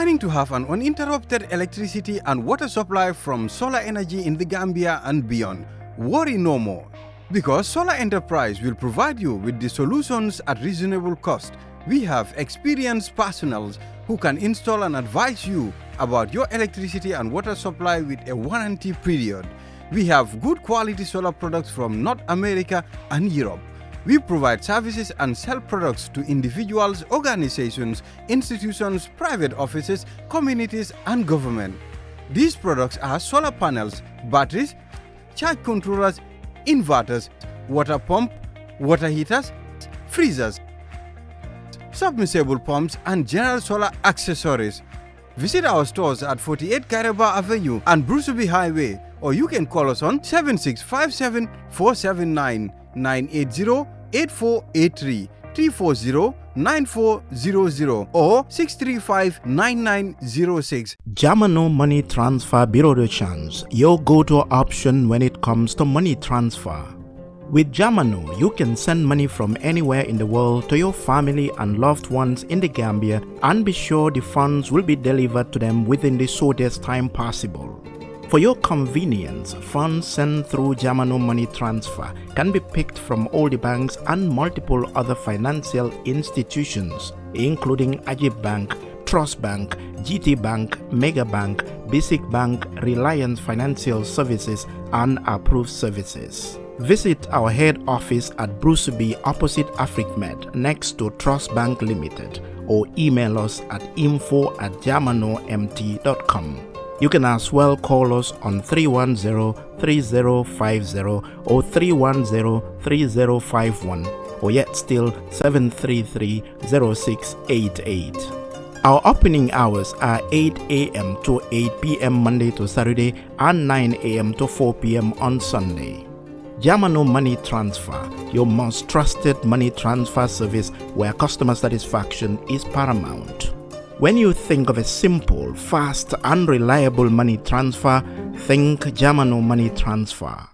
Planning to have an uninterrupted electricity and water supply from solar energy in the Gambia and beyond? Worry no more, because Solar Enterprise will provide you with the solutions at reasonable cost. We have experienced personnel who can install and advise you about your electricity and water supply with a warranty period. We have good quality solar products from North America and Europe. We provide services and sell products to individuals, organizations, institutions, private offices, communities, and government. These products are solar panels, batteries, charge controllers, inverters, water pump, water heaters, freezers, submersible pumps, and general solar accessories. Visit our stores at 48 Caraba Avenue and Brusubi Highway, or you can call us on 7657 479 980-8483, 340-9400 or 635-9906. Jamano Money Transfer Bureau de Change, your go-to option when it comes to money transfer. With Jamano, you can send money from anywhere in the world to your family and loved ones in the Gambia and be sure the funds will be delivered to them within the shortest time possible. For your convenience, funds sent through Jamano Money Transfer can be picked from all the banks and multiple other financial institutions, including Ajib Bank, Trust Bank, GT Bank, Mega Bank, Basic Bank, Reliance Financial Services, and Approved Services. Visit our head office at Brusubi opposite AfricMed next to Trust Bank Limited, or email us at info@jamanomt.com. You can as well call us on 310-3050 or 310-3051, or yet still 733-0688. Our opening hours are 8 a.m. to 8 p.m. Monday to Saturday and 9 a.m. to 4 p.m. on Sunday. Jamano Money Transfer, your most trusted money transfer service where customer satisfaction is paramount. When you think of a simple, fast, and reliable money transfer, think Jamano Money Transfer.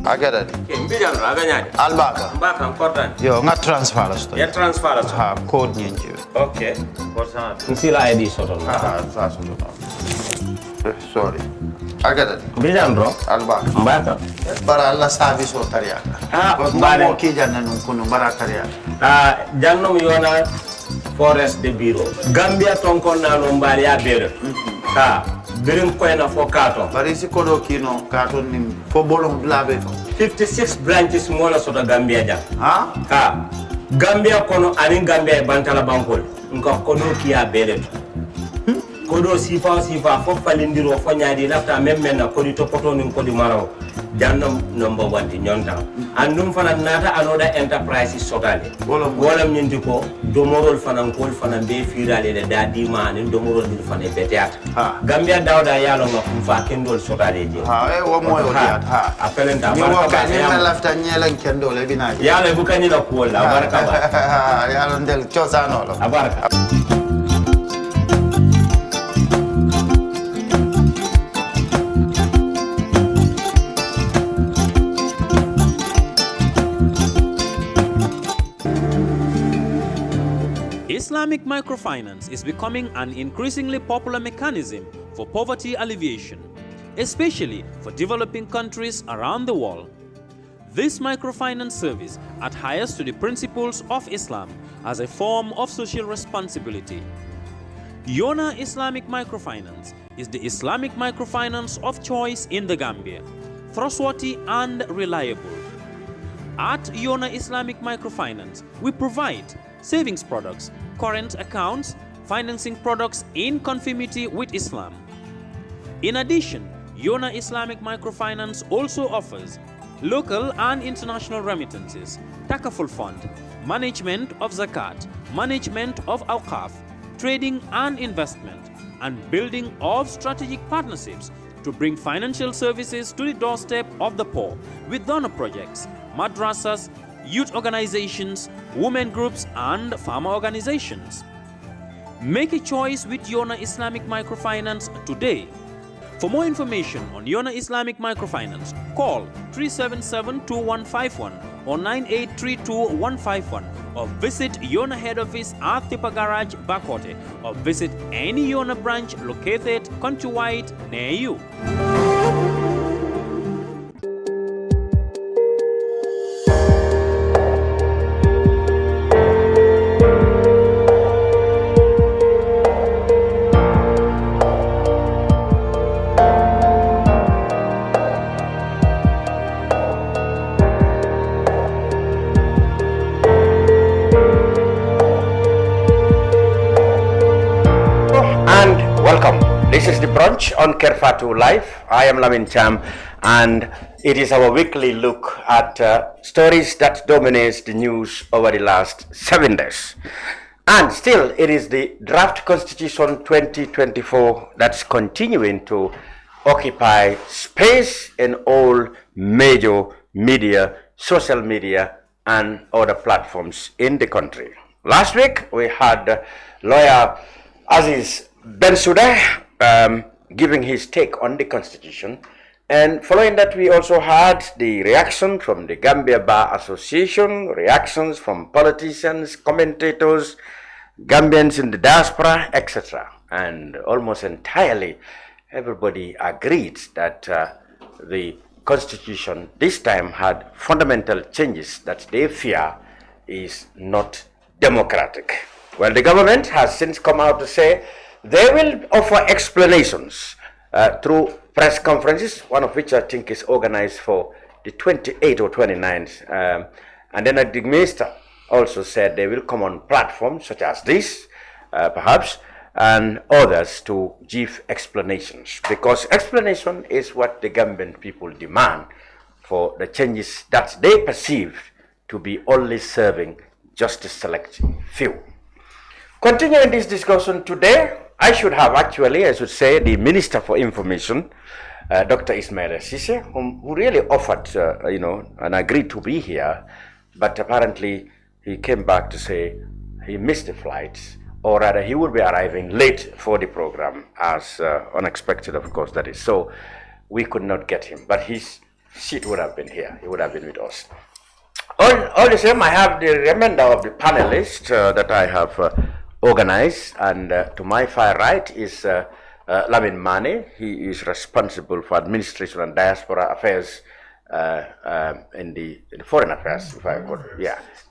I get it. Albaka. Mbaka important. Yo, nga transfer la sto. Ya transfer la sto. Ha, code nyenji. Okay. What's that? Nsila ID soto. Sorry. I get it. Bijan bro. Albaka. Mbaka. Bara alla service o tariaka. Mbale. Mo ki janna nun kunu bara tariaka. Jannom yona forest de bureau. Gambia tonkon na no mbali ya bere. Birim koyna fo kato. Bari si kodo kino kato ni fo bolong blabe. 56 branches mola soto Gambia jam. Ha? Gambia kono ani Gambia bantala bankol. Nka kodo kiya bere. Kodo sifa fo falindiro fo nyaadi lafta memmen na kodi topoto nin kodi maraw. Jannom number 1 di nyonta. Andum fana nata anoda enterprise sotale. Wolam nyindi ko domorol fana kol fana be firale de dadi man domorol dir fana beteat. Gambia dawda yalo ngam fa kendol sotale je. Wo moyo diat ha. Apelenta baraka ni na lafta nyelen kendol e bina. Yalo bukani la ko la baraka ba. Yalo ndel chosano lo. Baraka. Islamic microfinance is becoming an increasingly popular mechanism for poverty alleviation, especially for developing countries around the world. This microfinance service adheres to the principles of Islam as a form of social responsibility. Yona Islamic Microfinance is the Islamic microfinance of choice in the Gambia, trustworthy and reliable. At Yona Islamic Microfinance, we provide savings products, current accounts, financing products in conformity with Islam. In addition, Yona Islamic Microfinance also offers local and international remittances, takaful fund, management of zakat, management of awqaf, trading and investment, and building of strategic partnerships to bring financial services to the doorstep of the poor with donor projects, madrasas, youth organizations, women groups, and farmer organizations. Make a choice with Yona Islamic Microfinance today. For more information on Yona Islamic Microfinance, call 377-2151 or 9832-151 or visit Yona head office at Tipa Garage, Bakote, or visit any Yona branch located countrywide near you. This is the Brunch on Kerfatu Live. I am Lamin Manneh, and it is our weekly look at stories that dominate the news over the last 7 days. And still, it is the draft Constitution 2024 that's continuing to occupy space in all major media, social media, and other platforms in the country. Last week, we had lawyer Aziz Bensouda giving his take on the Constitution, and following that we also had the reaction from the Gambia Bar Association, reactions from politicians, commentators, Gambians in the diaspora, etc. And almost entirely everybody agreed that the Constitution this time had fundamental changes that they fear is not democratic. Well, the government has since come out to say they will offer explanations through press conferences, one of which I think is organized for the 28th or 29th. And then the minister also said they will come on platforms such as this, perhaps, and others to give explanations. Because explanation is what the Gambian people demand for the changes that they perceive to be only serving just a select few. Continuing this discussion today, I should say, the Minister for Information, Dr. Ismail Sise, who really offered, and agreed to be here, but apparently he came back to say he missed the flight, or rather he will be arriving late for the program, as unexpected, of course, that is. So we could not get him, but his seat would have been here. He would have been with us. All the same, I have the remainder of the panelists that I have organized, and to my far right is Lamin Manneh. He is responsible for administration and diaspora affairs in the foreign affairs,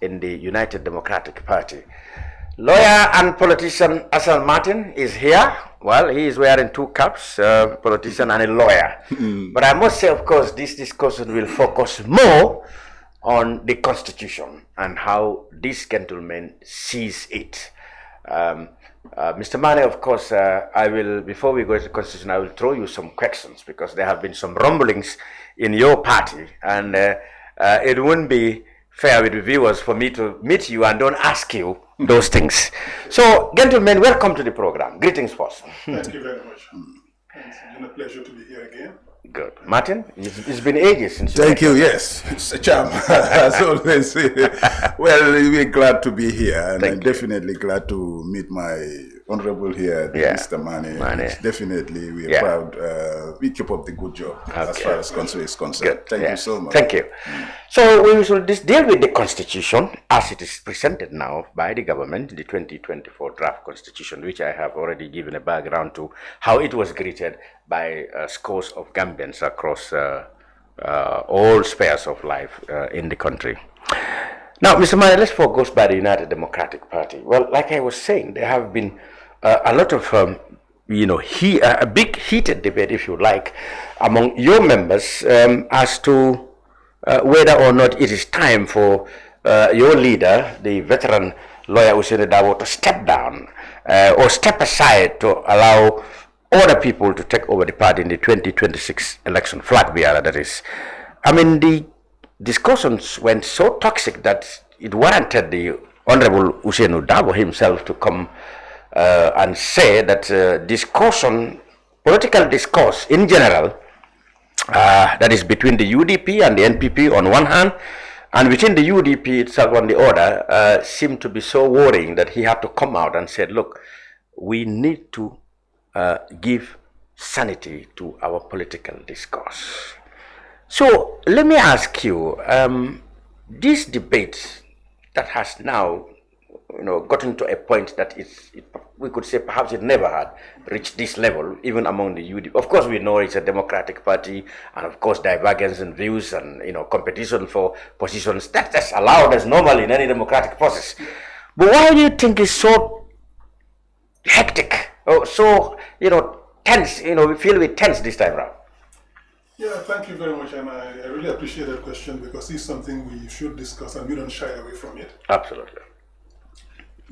in the United Democratic Party. Lawyer and politician Assan Matin is here. Well, he is wearing two caps, politician and a lawyer. But I must say, of course, this discussion will focus more on the Constitution and how this gentleman sees it. Mr. Manneh, of course, I will, before we go to the Constitution, I will throw you some questions because there have been some rumblings in your party, and it wouldn't be fair with the viewers for me to meet you and don't ask you those things. So, gentlemen, welcome to the program. Greetings first. Thank you very much. It's been a pleasure to be here again. Good. Martin, it's been ages since Thank you, yes. It's a charm, as always. Well, we're glad to be here, and I'm definitely glad to meet my honorable here, Mr. Manneh. Definitely, we're proud. We keep up the good job as far as country is concerned. Thank you so much. Thank you. So we will deal with the Constitution as it is presented now by the government, the 2024 draft Constitution, which I have already given a background to how it was greeted by scores of Gambians across all spheres of life in the country. Now, Mr. Manneh, let's focus by the United Democratic Party. Well, like I was saying, there have been a lot of, a big heated debate, if you like, among your members as to whether or not it is time for your leader, the veteran lawyer Usain Dabo, to step down or step aside to allow other people to take over the party in the 2026 election, flag bearer, that is. I mean, the discussions went so toxic that it warranted the Honorable Usain Dabo himself to come and say that political discourse in general, that is between the UDP and the NPP on one hand, And within the UDP itself on the order seemed to be so worrying that he had to come out and said, look, we need to give sanity to our political discourse. So let me ask you, this debate that has now gotten to a point that we could say perhaps it never had reached this level, even among the UDP. Of course, we know it's a democratic party, and of course, divergence in views and competition for positions that's allowed as normal in any democratic process. But why do you think it's so hectic, or so tense? We feel we're tense this time around. Yeah, thank you very much, and I really appreciate that question because it's something we should discuss, and we don't shy away from it. Absolutely.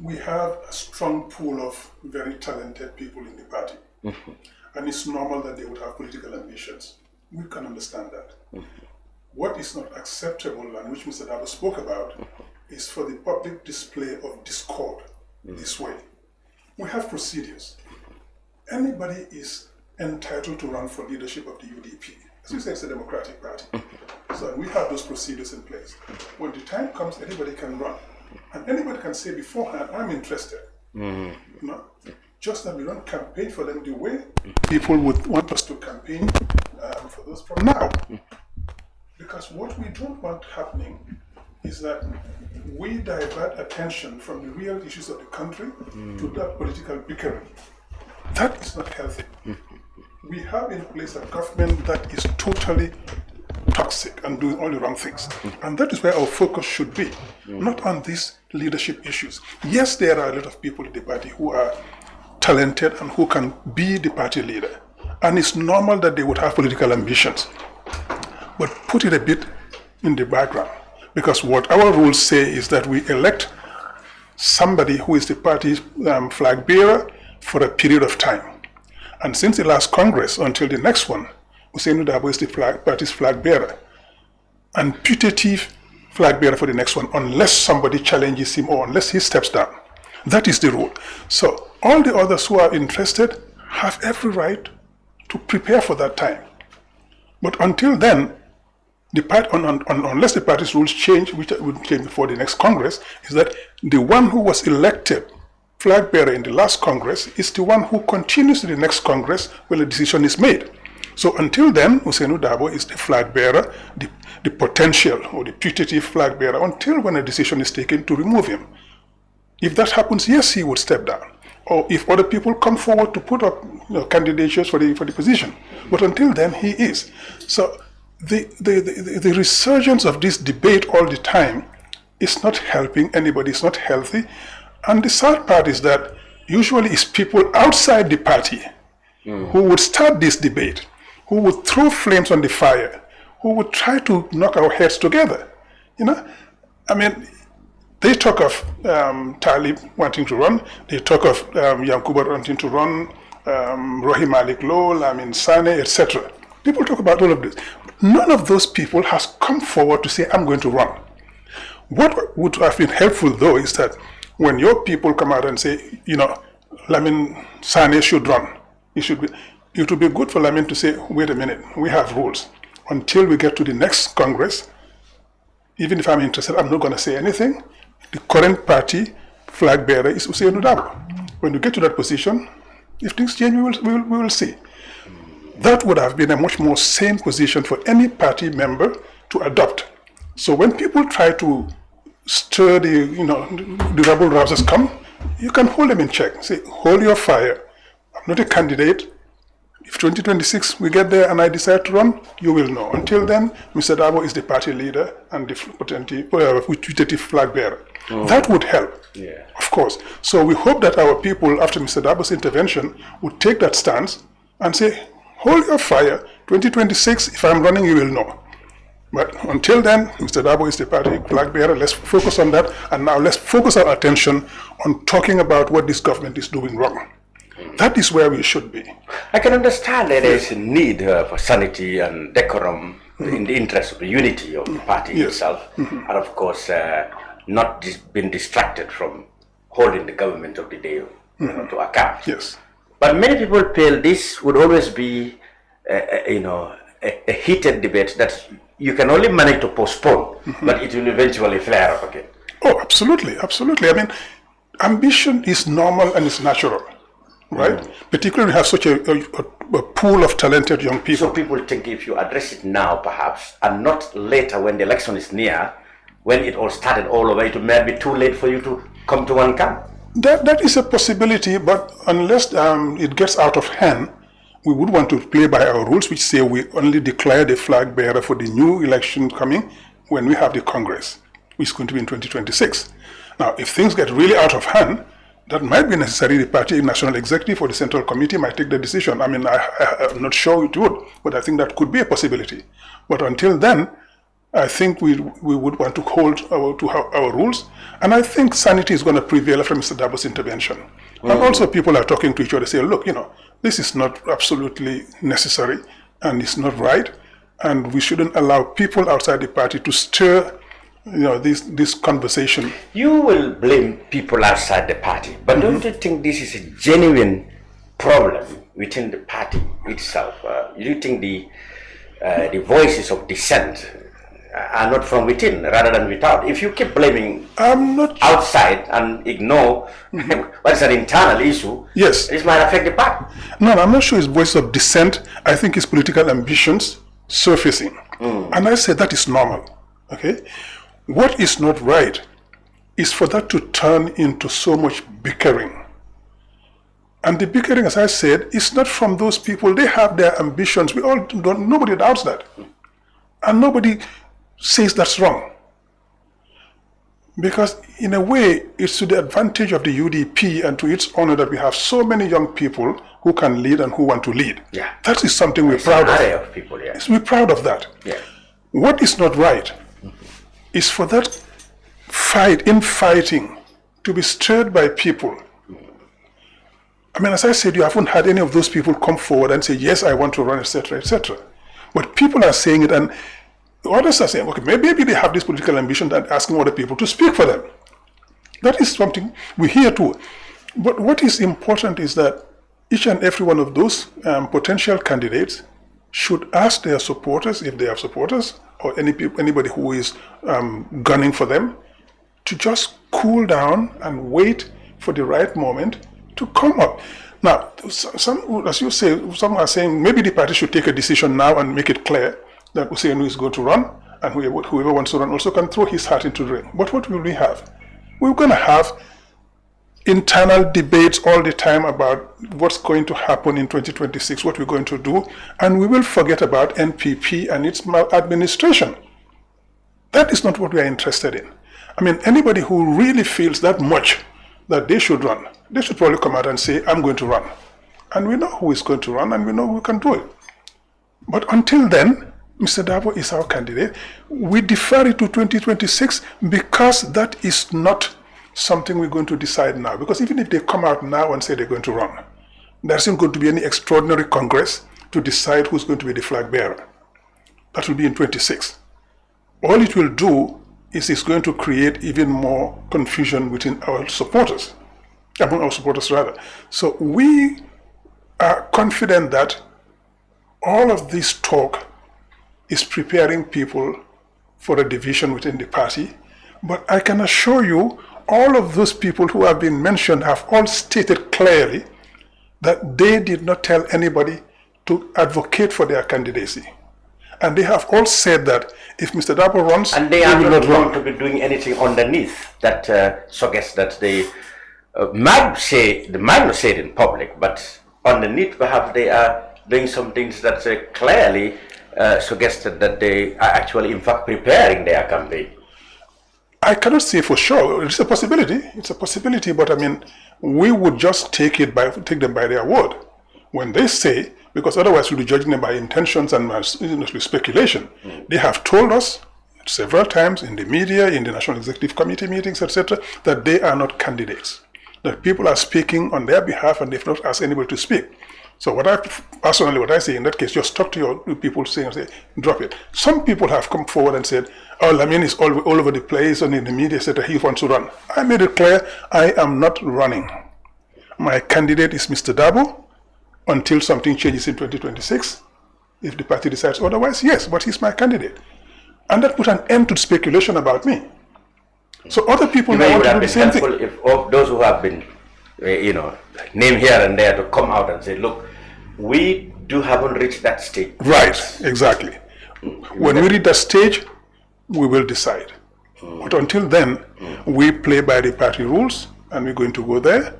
We have a strong pool of very talented people in the party, and it's normal that they would have political ambitions. We can understand that. What is not acceptable, and which Mr. Dabo spoke about, is for the public display of discord this way. We have procedures. Anybody is entitled to run for leadership of the UDP. As you say, it's a democratic party. So we have those procedures in place. When the time comes, anybody can run. And anybody can say beforehand, I'm interested. Just that we don't campaign for them the way people would want us to campaign for those from now. Because what we don't want happening is that we divert attention from the real issues of the country to that political bickering. That is not healthy. We have in place a government that is totally toxic and doing all the wrong things. And that is where our focus should be, not on these leadership issues. Yes, there are a lot of people in the party who are talented and who can be the party leader. And it's normal that they would have political ambitions. But put it a bit in the background. Because what our rules say is that we elect somebody who is the party's flag bearer for a period of time. And since the last Congress until the next one, Hussein Dabo is the party's flag bearer and putative flag bearer for the next one, unless somebody challenges him or unless he steps down. That is the rule. So all the others who are interested have every right to prepare for that time. But until then, unless the party's rules change, which will change before the next Congress, is that the one who was elected flag bearer in the last Congress is the one who continues to the next Congress when a decision is made. So until then, Hussein Dabo is the flag bearer, the potential or the putative flag bearer, until when a decision is taken to remove him. If that happens, yes, he would step down. Or if other people come forward to put up candidatures for the position. But until then, he is. So the resurgence of this debate all the time is not helping anybody, it's not healthy. And the sad part is that usually it's people outside the party who would start this debate, who would throw flames on the fire, who would try to knock our heads together. I mean, they talk of Talib wanting to run, they talk of Yankuba wanting to run, Rohim Malik Low, Lamin Manneh, etc. People talk about all of this. None of those people has come forward to say, I'm going to run. What would have been helpful, though, is that when your people come out and say, Lamin Manneh should run, it would be good for Lamin to say, wait a minute, we have rules. Until we get to the next Congress, even if I'm interested, I'm not going to say anything. The current party flag bearer is Hussein Dabo. When we get to that position, if things change, we will see. That would have been a much more sane position for any party member to adopt. So when people try to stir the rebel rousers come, you can hold them in check. Say, hold your fire. I'm not a candidate. If 2026 we get there and I decide to run, you will know. Until then, Mr. Dabo is the party leader and the putative flag bearer. That would help, of course. So we hope that our people, after Mr. Dabo's intervention, would take that stance and say, hold your fire. 2026, if I'm running, you will know. But until then, Mr. Dabo is the party flag bearer. Let's focus on that. And now let's focus our attention on talking about what this government is doing wrong. That is where we should be. I can understand that there is a need for sanity and decorum in the interest of the unity of the party itself. And of course, not being distracted from holding the government of the day to account. Yes. But many people feel this would always be a heated debate that you can only manage to postpone, but it will eventually flare up again. Oh, absolutely, absolutely. I mean, ambition is normal and it's natural, right? Particularly we have such a pool of talented young people. So people think if you address it now, perhaps, and not later when the election is near, when it all started all over, it may be too late for you to come to one camp. That is a possibility, but unless it gets out of hand, we would want to play by our rules, which say we only declare the flag bearer for the new election coming when we have the Congress, which is going to be in 2026. Now, if things get really out of hand, that might be necessary. The party national executive or the central committee might take the decision. I mean, I'm not sure it would, but I think that could be a possibility. But until then, I think we would want to hold to our rules. And I think sanity is going to prevail after Mr. Dabo's intervention. And also people are talking to each other, say, look, this is not absolutely necessary and it's not right. And we shouldn't allow people outside the party to stir this conversation. You will blame people outside the party, but don't you think this is a genuine problem within the party itself? Do you think the voices of dissent are not from within rather than without? If you keep blaming outside and ignore what is an internal issue, yes, this might affect the party. No, I'm not sure it's voice of dissent. I think it's political ambitions surfacing. And I say that is normal. Okay? What is not right is for that to turn into so much bickering. And the bickering, as I said, is not from those people. They have their ambitions. Nobody doubts that. And nobody says that's wrong. Because in a way, it's to the advantage of the UDP and to its honor that we have so many young people who can lead and who want to lead. Yeah. That is something we're proud of. People, yeah. We're proud of that. Yeah. What is not right is for that infighting to be stirred by people. I mean, as I said, you haven't had any of those people come forward and say, yes, I want to run, etc., etc. But people are saying it, and others are saying, okay, maybe they have this political ambition and asking other people to speak for them. That is something we hear too. But what is important is that each and every one of those potential candidates should ask their supporters, if they have supporters, or anybody who is gunning for them, to just cool down and wait for the right moment to come up. Now, some, as you say, some are saying maybe the party should take a decision now and make it clear that Hussein is going to run, and whoever wants to run also can throw his hat into the ring. But what will we have? We're going to have internal debates all the time about what's going to happen in 2026, what we're going to do, and we will forget about NPP and its maladministration. That is not what we are interested in. I mean, anybody who really feels that much that they should run, they should probably come out and say, I'm going to run. And we know who is going to run, and we know who can do it. But until then, Mr. Dabo is our candidate. We defer it to 2026 because that is not something we're going to decide now. Because even if they come out now and say they're going to run, there isn't going to be any extraordinary Congress to decide who's going to be the flag bearer. That will be in 26. All it will do is it's going to create even more confusion within our supporters, among our supporters rather. So we are confident that all of this talk is preparing people for a division within the party. But I can assure you, all of those people who have been mentioned have all stated clearly that they did not tell anybody to advocate for their candidacy. And they have all said that if Mr. Dabo runs... And they are not going to be doing anything underneath that suggests that they might not say it in public, but underneath perhaps they are doing some things that clearly suggested that they are actually in fact preparing their campaign. I cannot say for sure. It's a possibility. It's a possibility, but I mean, we would just take them by their word. When they say, because otherwise we'll be judging them by intentions and speculation. They have told us several times in the media, in the National Executive Committee meetings, etc., that they are not candidates. That people are speaking on their behalf and they've not asked anybody to speak. So what I say in that case, just talk to your people saying, drop it. Some people have come forward and said, oh, Lamin is all over the place and in the media said that he wants to run. I made it clear, I am not running. My candidate is Mr. Dabo until something changes in 2026. If the party decides otherwise, yes, but he's my candidate. And that put an end to speculation about me. So other people now want to do the same thing. If of those who have been, named here and there to come out and say, look, we haven't reached that stage. Right, exactly. When we reach that stage, we will decide. But until then, we play by the party rules, and we're going to go there,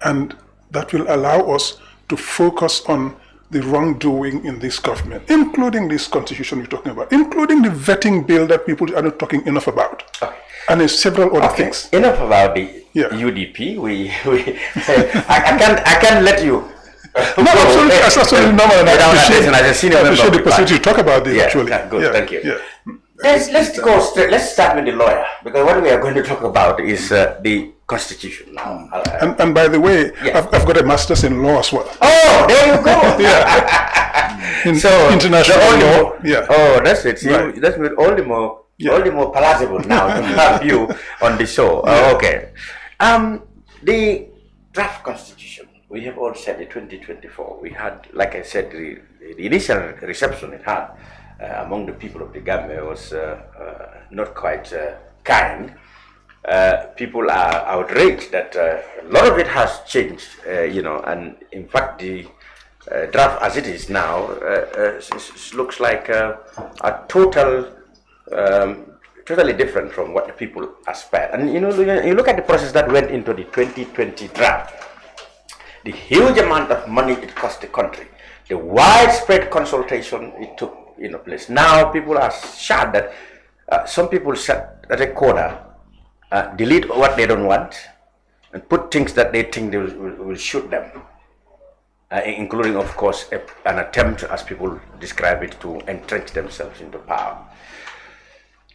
and that will allow us to focus on the wrongdoing in this government, including this constitution we're talking about, including the vetting bill that people are not talking enough about, and there's several other things. Enough about the UDP. I can't let you. No, absolutely, that's absolutely normal. And I appreciate the possibility to talk about this. Actually, good, thank you. Yeah. Let's go straight. Let's start with the lawyer, because what we are going to talk about is the constitution now. And by the way, I've got a master's in law as well. Oh, there you go. International law. Oh, that's it. See, that's only more palatable now to have you on the show. Okay. The draft constitution. We have all said in 2024. We had, like I said, the initial reception it had among the people of the Gambia was not quite kind. People are outraged that a lot of it has changed, and in fact the draft as it is now looks like a totally different from what the people aspire. And you look at the process that went into the 2020 draft, the huge amount of money it cost the country, the widespread consultation it took place. Now people are shocked that some people sat at a corner, delete what they don't want, and put things that they think they will shoot them, including, of course, an attempt, as people describe it, to entrench themselves into power.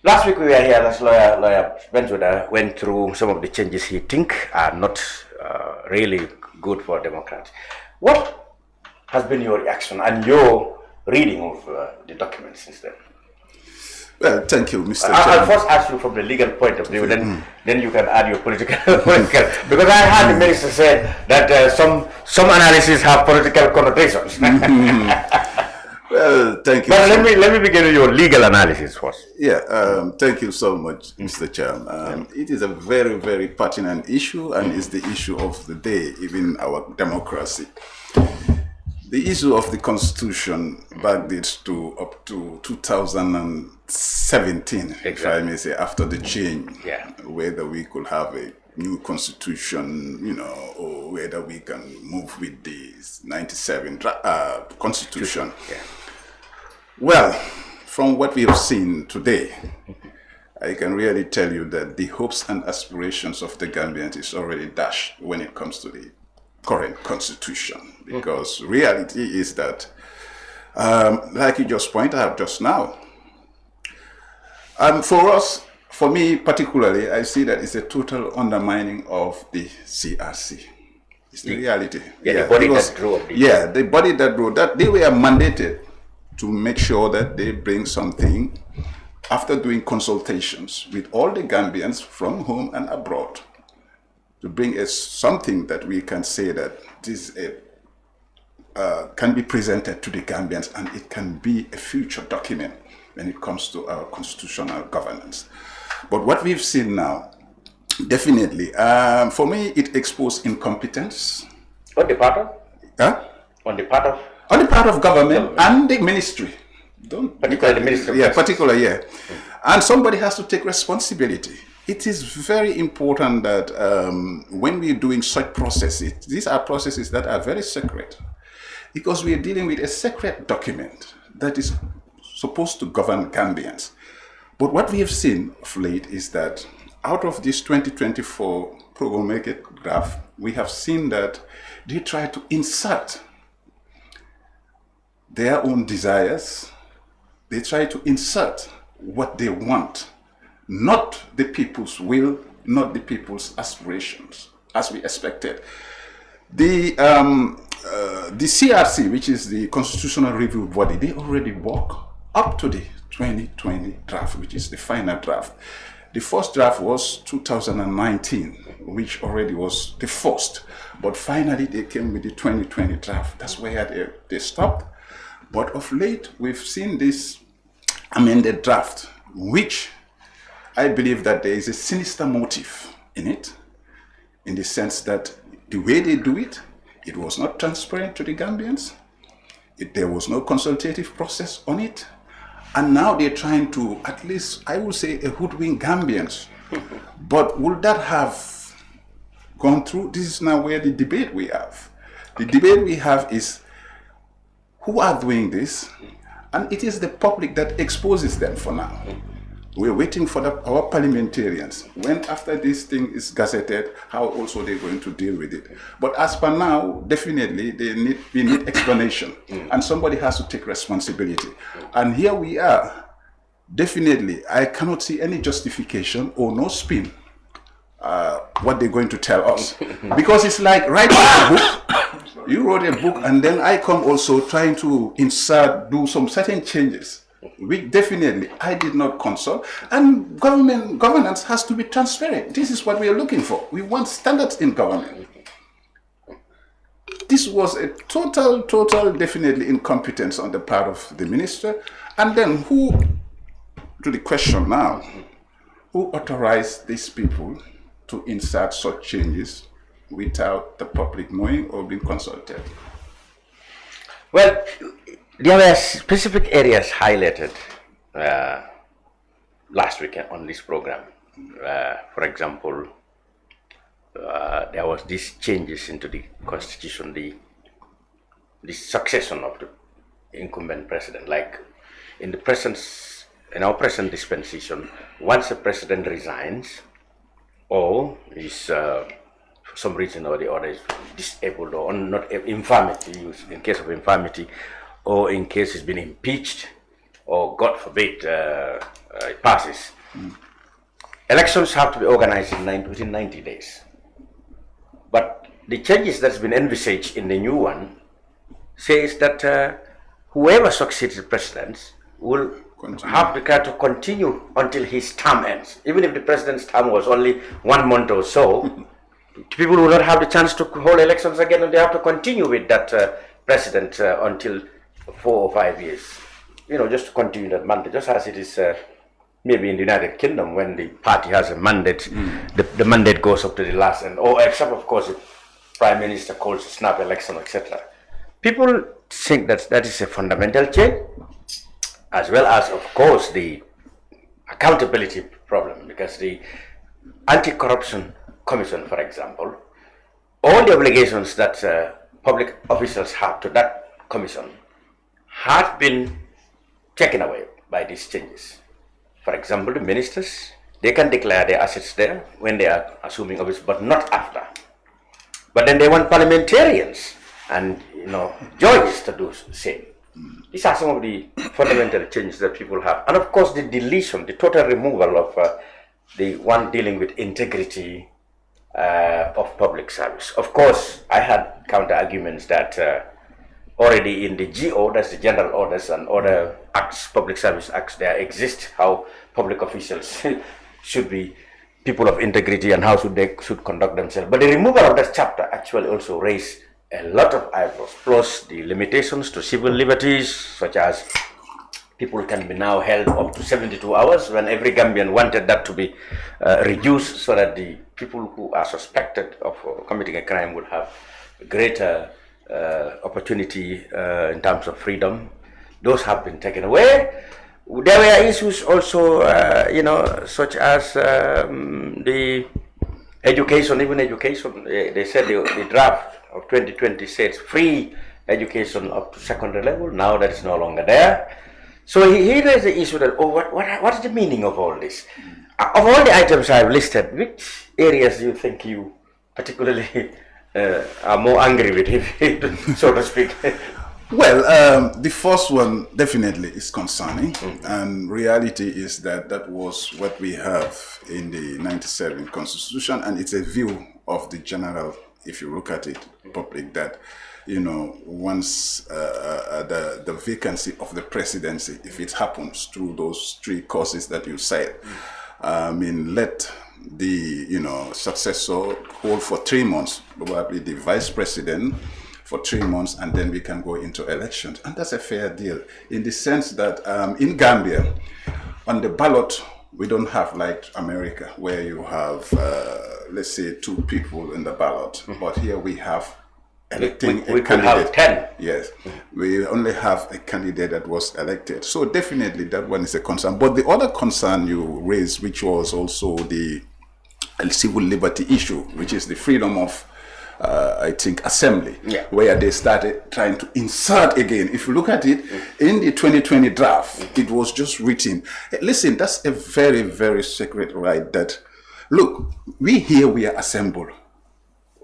Last week we were here, as lawyer Benzuda went through some of the changes he thinks are not really good for Democrats. What has been your reaction and your reading of the documents since then? Well, thank you, Mr. I'll first ask you from the legal point of view, then you can add your political, because I heard the minister say that some analysis have political connotations. Well, thank you. But let me begin with your legal analysis first. Yeah, thank you so much, Mr. Chairman. It is a very, very pertinent issue, and it's the issue of the day, even our democracy. The issue of the Constitution backdates to up to 2017, if I may say, after the change, whether we could have a new Constitution, or whether we can move with the 97 Constitution. Well, from what we have seen today, I can really tell you that the hopes and aspirations of the Gambians is already dashed when it comes to the current Constitution, because reality is that, like you just pointed out just now, for me particularly, I see that it's a total undermining of the CRC. It's the reality. The body that drew up the body that drew that. They were mandated to make sure that they bring something after doing consultations with all the Gambians from home and abroad, to bring us something that we can say that this can be presented to the Gambians, and it can be a future document when it comes to our constitutional governance. But what we've seen now, definitely, for me, it exposed incompetence. On the part of? Huh? On the part of? On the part of government and the ministry. Particularly the ministry. And somebody has to take responsibility. It is very important that when we're doing such processes, these are processes that are very secret, because we are dealing with a secret document that is supposed to govern Gambians. But what we have seen of late is that out of this 2024 programmatic draft, we have seen that they try to insert their own desires. They try to insert what they want, not the people's will, not the people's aspirations, as we expected. The CRC, which is the Constitutional Review Body, they already work up to the 2020 draft, which is the final draft. The first draft was 2019, which already was the first. But finally, they came with the 2020 draft. That's where they stopped. But of late, we've seen this amended draft, which I believe that there is a sinister motive in it, in the sense that the way they do it, it was not transparent to the Gambians. There was no consultative process on it. And now they're trying to, at least, I would say, hoodwink Gambians. But would that have gone through? This is now where the debate we have. The debate we have is who are doing this, and it is the public that exposes them for now. We're waiting for our parliamentarians. When after this thing is gazetted, how also they're going to deal with it. But as per now, definitely we need explanation. And somebody has to take responsibility. And here we are. Definitely, I cannot see any justification or no spin what they're going to tell us. Because it's like writing a book. You wrote a book and then I come also trying to do some certain changes. Which definitely I did not consult, and governance has to be transparent. This is what we are looking for. We want standards in government. This was a total definitely incompetence on the part of the minister. And then to the question now, who authorized these people to insert such changes without the public knowing or being consulted? Well, there were specific areas highlighted last weekend on this program. For example, there was these changes into the constitution, the succession of the incumbent president. Like in our present dispensation, once a president resigns or is for some reason or the other is disabled or not infirmity, in case of infirmity, or in case he's been impeached, or God forbid it passes, elections have to be organized within 90 days. But the changes that's been envisaged in the new one says that whoever succeeds the president will have the right to continue until his term ends. Even if the president's term was only 1 month or so, people will not have the chance to hold elections again, and they have to continue with that president until 4 or 5 years, just to continue that mandate, just as it is maybe in the United Kingdom when the party has a mandate, the mandate goes up to the last, except of course the prime minister calls a snap election, etc. People think that is a fundamental change, as well as of course the accountability problem, because the anti-corruption commission, for example, all the obligations that public officials have to that commission have been taken away by these changes. For example, the ministers, they can declare their assets there when they are assuming office, but not after. But then they want parliamentarians and judges to do the same. These are some of the fundamental changes that people have. And of course the deletion, the total removal of the one dealing with integrity of public service. Of course, I had counter arguments that already in the GO, that's the General Orders and other acts, public service acts, there exist how public officials should be people of integrity and how they should conduct themselves. But the removal of that chapter actually also raised a lot of eyebrows, plus the limitations to civil liberties, such as people can be now held up to 72 hours when every Gambian wanted that to be reduced so that the people who are suspected of committing a crime would have greater opportunity in terms of freedom. Those have been taken away. There were issues also, such as the education, even education. They said the draft of 2020 says free education up to secondary level. Now that is no longer there. So he raised the issue that, what is the meaning of all this? Of all the items I've listed, which areas do you think you particularly are more angry with, if, so to speak? Well, the first one definitely is concerning, and reality is that was what we have in the 97 Constitution, and it's a view of the general, if you look at it, public, that once the vacancy of the presidency, if it happens through those three causes that you said, let the successor hold for 3 months, probably the vice president for 3 months, and then we can go into elections. And that's a fair deal in the sense that in Gambia, on the ballot, we don't have like America, where you have, let's say, 2 people in the ballot. But here we have electing we a could candidate. have 10. Yes, we only have a candidate that was elected. So definitely that one is a concern. But the other concern you raised, which was also the civil liberty issue, which is the freedom of I think assembly, where they started trying to insert again. If you look at it, in the 2020 draft, it was just written. Listen, that's a very, very sacred right that, look, we are assembled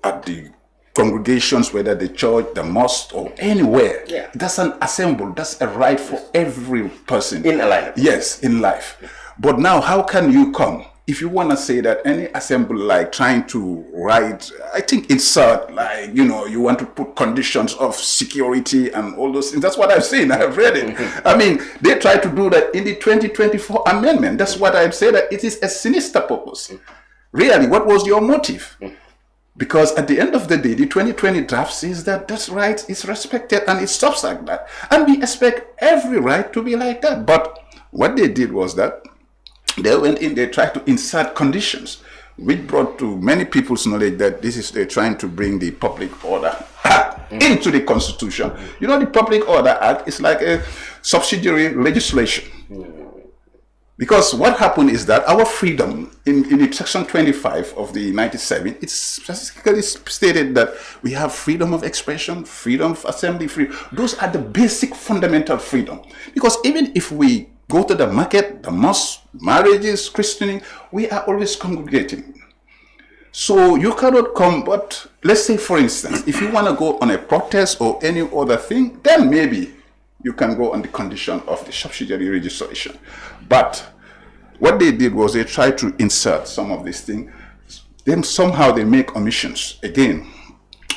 at the congregations, whether the church, the mosque, or anywhere. Yeah. That's an assemble. That's a right for every person. In a life. Yes, in life. But now, how can you come? If you want to say that any assembly, like trying to write, I think insert, like, you know, you want to put conditions of security and all those things. That's what I've seen. I've read it. I mean, they try to do that in the 2024 amendment. That's what I've said, that it is a sinister purpose. Really, what was your motive? Because at the end of the day, the 2020 draft says that this right is respected and it stops like that. And we expect every right to be like that. But what they did was that they went in, they tried to insert conditions, which brought to many people's knowledge that they're trying to bring the Public Order Act into the Constitution. You know, the Public Order Act is like a subsidiary legislation. Because what happened is that our freedom, in the section 25 of the 97, it's specifically stated that we have freedom of expression, freedom of assembly, those are the basic fundamental freedom. Because even if we go to the market, the mosque, marriages, christening, we are always congregating. So you cannot come, but let's say, for instance, if you want to go on a protest or any other thing, then maybe you can go on the condition of the subsidiary registration. But what they did was they tried to insert some of these things. Then somehow they make omissions. Again,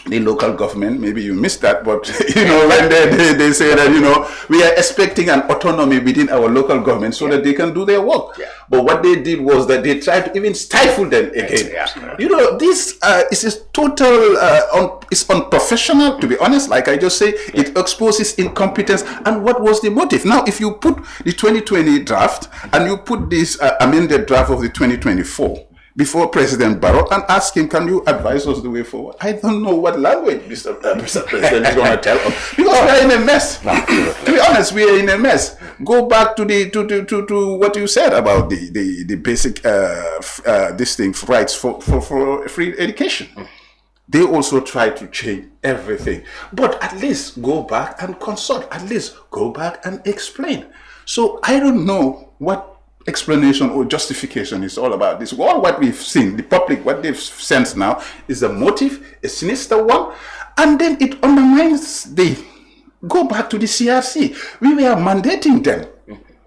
the local government, maybe you missed that, but you know, when they say that, you know, we are expecting an autonomy within our local government so that they can do their work. But what they did was that they tried to even stifle them again. You know, this is total, it's unprofessional, to be honest. Like I just say, it exposes incompetence. And what was the motive? Now, if you put the 2020 draft and you put this amended draft of the 2024 before President Barrow and ask him, can you advise us the way forward? I don't know what language Mr. President is going to tell us, because we are in a mess. To be honest, we are in a mess. Go back to the to what you said about the basic this thing, rights for free education. They also try to change everything, but at least go back and consult. At least go back and explain. So I don't know what explanation or justification is all about. This all what we've seen, the public, what they've sensed now is a motive, a sinister one, and then it undermines go back to the CRC. We were mandating them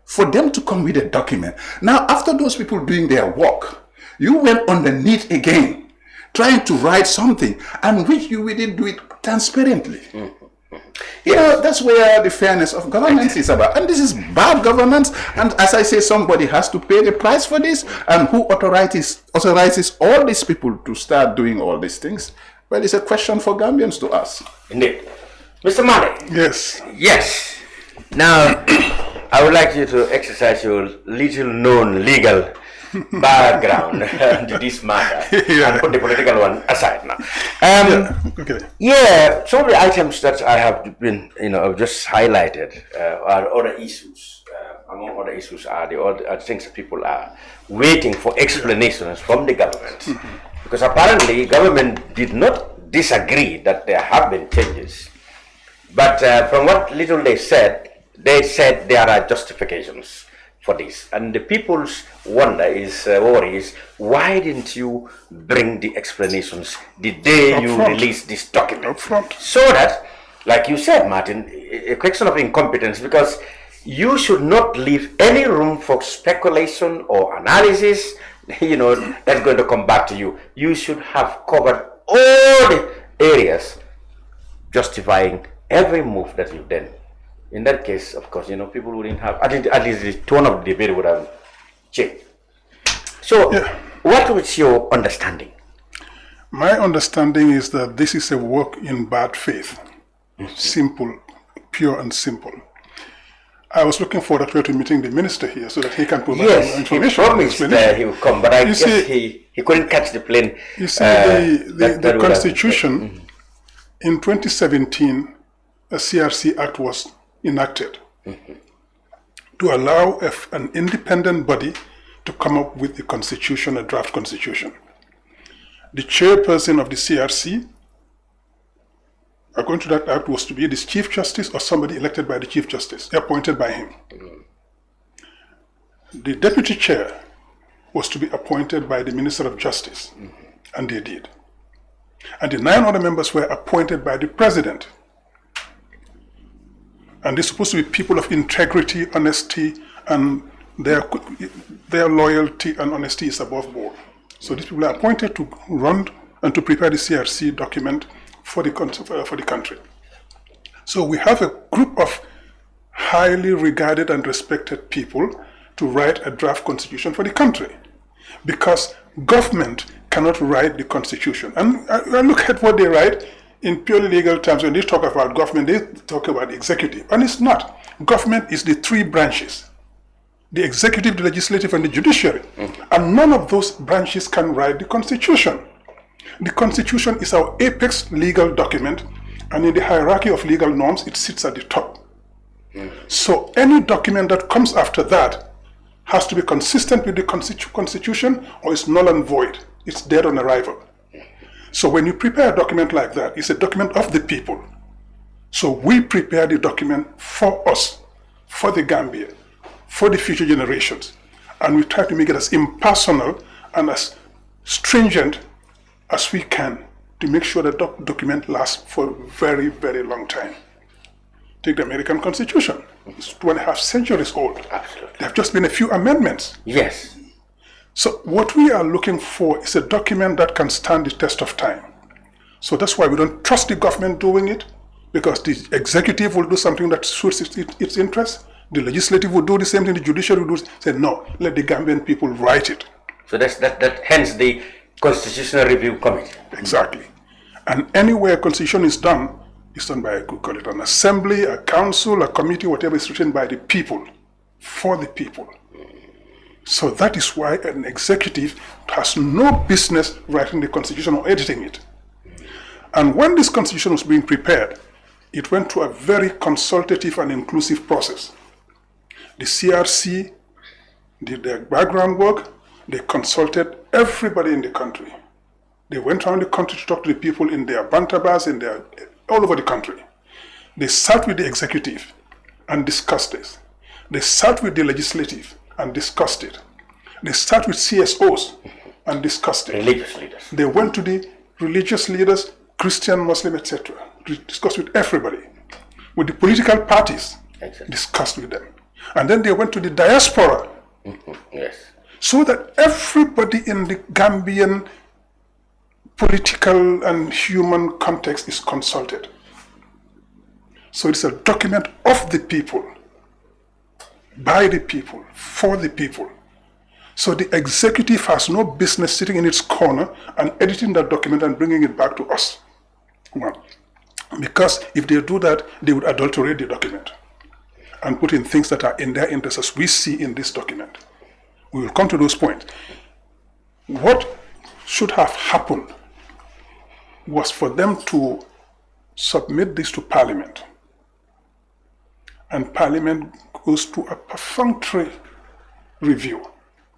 for them to come with a document. Now, after those people doing their work, you went underneath again, trying to write something, and which you didn't do it transparently. You know, that's where the fairness of governance is about. And this is bad governance. And as I say, somebody has to pay the price for this. And who authorizes all these people to start doing all these things? Well, it's a question for Gambians to ask. Indeed. Mr. Manneh. Yes. Yes. Now, I would like you to exercise your little known legal background to this matter and put the political one aside now. Some of the items that I have been, just highlighted are other issues. Among other issues are the other things that people are waiting for explanations from the government. Because apparently government did not disagree that there have been changes. But from what little they said there are justifications for this, and the people's worry is, why didn't you bring the explanations the day you released this document? So that, like you said, Martin, a question of incompetence, because you should not leave any room for speculation or analysis, that's going to come back to you. You should have covered all the areas justifying every move that you've done. In that case, of course, people wouldn't have, at least the tone of the debate would have changed. So, what was your understanding? My understanding is that this is a work in bad faith. Simple, pure and simple. I was looking forward to meeting the minister here so that he can provide yes, information. He promised he would come, but I guess he couldn't catch the plane. You see, the Constitution, in 2017, a CRC Act was enacted to allow an independent body to come up with the Constitution, a draft Constitution. The chairperson of the CRC, according to that act, was to be the Chief Justice or somebody elected by the Chief Justice, appointed by him. The deputy chair was to be appointed by the Minister of Justice, and they did. And the 9 other members were appointed by the President. And they're supposed to be people of integrity, honesty, and their loyalty and honesty is above board. So these people are appointed to run and to prepare the CRC document for the country. So we have a group of highly regarded and respected people to write a draft constitution for the country, because government cannot write the constitution. And I look at what they write in purely legal terms. When they talk about government, they talk about executive, and it's not. Government is the 3 branches: the executive, the legislative, and the judiciary. And none of those branches can write the constitution. The Constitution is our apex legal document, and in the hierarchy of legal norms, it sits at the top. So any document that comes after that has to be consistent with the Constitution, or it's null and void. It's dead on arrival. So when you prepare a document like that, it's a document of the people. So we prepare the document for us, for the Gambia, for the future generations. And we try to make it as impersonal and as stringent as we can to make sure that document lasts for a very, very long time. Take the American Constitution. It's 2.5 centuries old. Absolutely. There have just been a few amendments. Yes. So what we are looking for is a document that can stand the test of time. So that's why we don't trust the government doing it, because the executive will do something that suits its interests. The legislative will do the same thing. The judiciary will do. Say no, let the Gambian people write it. So that hence the Constitutional Review Committee. Exactly. And anywhere constitution is done, it's done by, we call it an assembly, a council, a committee, whatever is written by the people, for the people. So that is why an executive has no business writing the constitution or editing it. And when this constitution was being prepared, it went through a very consultative and inclusive process. The CRC did their background work. They consulted everybody in the country. They went around the country to talk to the people in their bantabas, all over the country. They sat with the executive and discussed this. They sat with the legislative and discussed it. They sat with CSOs and discussed it. Religious leaders. They went to the religious leaders, Christian, Muslim, etc. Discussed with everybody. With the political parties, discussed with them. And then they went to the diaspora. Yes. So that everybody in the Gambian political and human context is consulted. So it's a document of the people, by the people, for the people. So the executive has no business sitting in its corner and editing that document and bringing it back to us. Well, because if they do that, they would adulterate the document and put in things that are in their interest, as we see in this document. We will come to those points. What should have happened was for them to submit this to Parliament. And Parliament goes to a perfunctory review.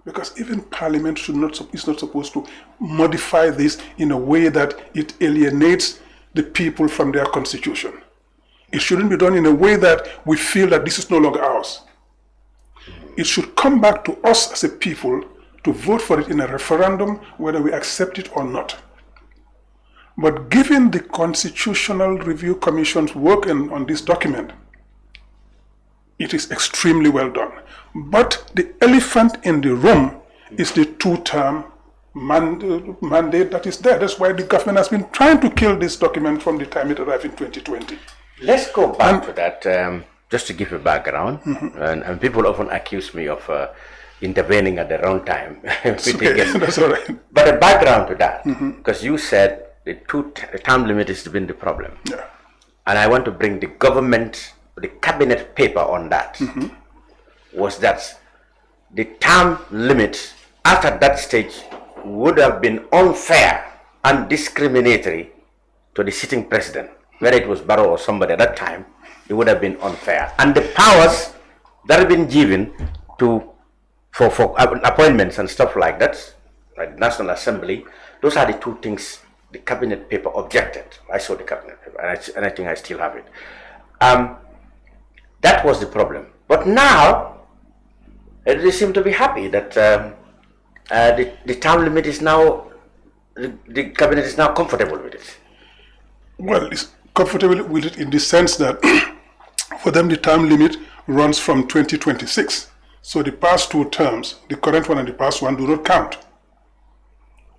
Because even Parliament is not supposed to modify this in a way that it alienates the people from their constitution. It shouldn't be done in a way that we feel that this is no longer ours. It should come back to us as a people to vote for it in a referendum, whether we accept it or not. But given the Constitutional Review Commission's work on this document, it is extremely well done. But the elephant in the room is the 2-term mandate that is there. That's why the government has been trying to kill this document from the time it arrived in 2020. Let's go back to that, just to give a background. And people often accuse me of intervening at the wrong time. Okay, that's all right. But a background to that, because you said the term limit has been the problem. Yeah. And I want to bring the government the cabinet paper on that was that the term limit after that stage would have been unfair and discriminatory to the sitting president, whether it was Barrow or somebody at that time. It would have been unfair. And the powers that have been given for appointments and stuff like that, like the National Assembly, those are the two things the cabinet paper objected. I saw the cabinet paper, and I think I still have it. That was the problem. But now, they seem to be happy that the term limit is now, the cabinet is now comfortable with it. Well, it's comfortable with it in the sense that for them the term limit runs from 2026. So the past two terms, the current one and the past one, do not count.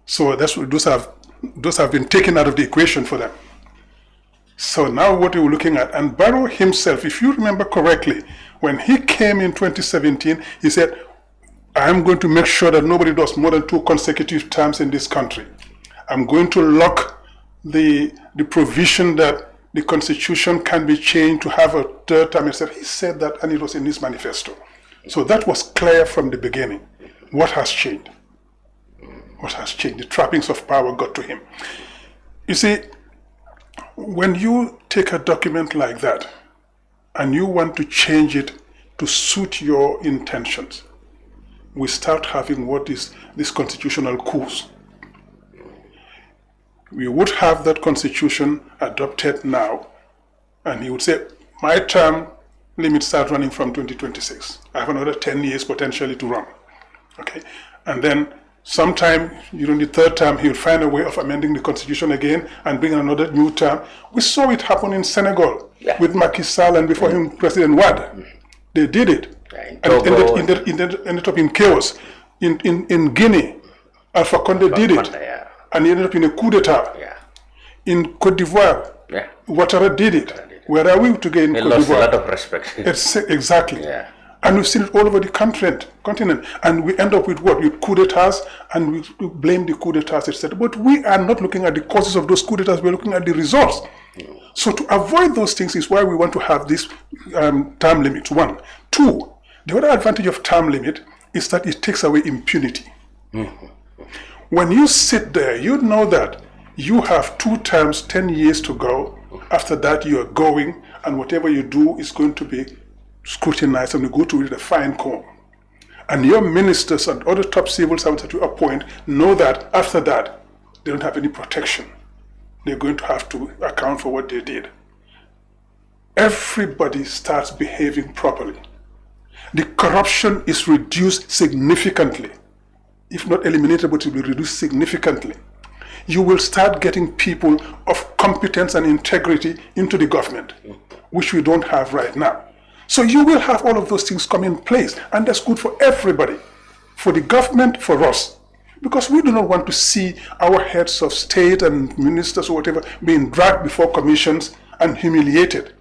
So that's what those have been taken out of the equation for them. So now what we're looking at, and Barrow himself, if you remember correctly, when he came in 2017, he said, I'm going to make sure that nobody does more than 2 consecutive terms in this country. I'm going to lock the provision that the constitution can be changed to have a third term. He said that, and it was in his manifesto. So that was clear from the beginning. What has changed? What has changed? The trappings of power got to him. You see, when you take a document like that and you want to change it to suit your intentions, we start having what is this constitutional coups. We would have that constitution adopted now, and he would say, my term limit starts running from 2026. I have another 10 years potentially to run. Okay, and then sometime during the third term, he would find a way of amending the constitution again and bring another new term. We saw it happen in Senegal with Macky Sall and before him President Wade. They did it, and ended up in chaos. In Guinea, Alpha Condé did it. And he ended up in a coup d'etat. In Cote d'Ivoire, Ouattara did it. Where are we today in Cote d'Ivoire? Lost a lot of respect. Exactly. And we've seen it all over the continent. And we end up with what? With coup d'etats, and we blame the coup d'etats, etc. But we are not looking at the causes of those coup d'etats, we're looking at the results. So to avoid those things is why we want to have this term limit, 1. 2, the other advantage of term limit is that it takes away impunity. When you sit there, you know that you have 2 terms, 10 years to go. After that, you are going, and whatever you do is going to be scrutinized, and you go to with a fine comb. And your ministers and other top civil servants that you appoint know that after that, they don't have any protection. They're going to have to account for what they did. Everybody starts behaving properly. The corruption is reduced significantly. If not eliminated, but it will be reduced significantly. You will start getting people of competence and integrity into the government, which we don't have right now. So you will have all of those things come in place, and that's good for everybody, for the government, for us, because we do not want to see our heads of state and ministers or whatever being dragged before commissions and humiliated.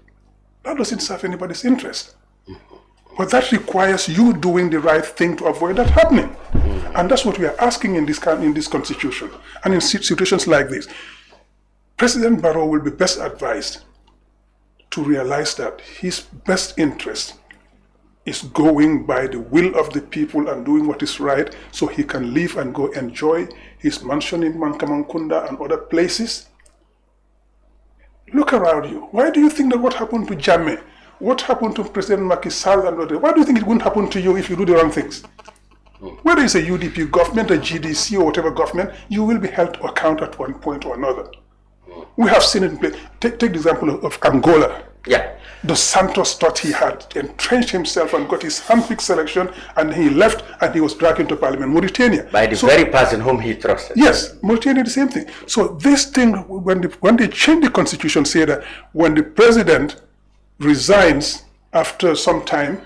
That doesn't serve anybody's interest. But that requires you doing the right thing to avoid that happening. And that's what we are asking in this constitution. And in situations like this, President Barrow will be best advised to realize that his best interest is going by the will of the people and doing what is right so he can live and go enjoy his mansion in Mankamankunda and other places. Look around you. Why do you think that what happened to Jammeh, what happened to President Macky Sall and whatever, why do you think it wouldn't happen to you if you do the wrong things? Whether it's a UDP government, a GDC or whatever government, you will be held to account at one point or another. We have seen it in place. Take the example of Angola. Dos Santos thought he had entrenched himself and got his handpicked selection, and he left and he was dragged into parliament. Mauritania. By the very person whom he trusted. Yes, Mauritania, the same thing. So this thing, when they changed the constitution, say that when the president resigns after some time,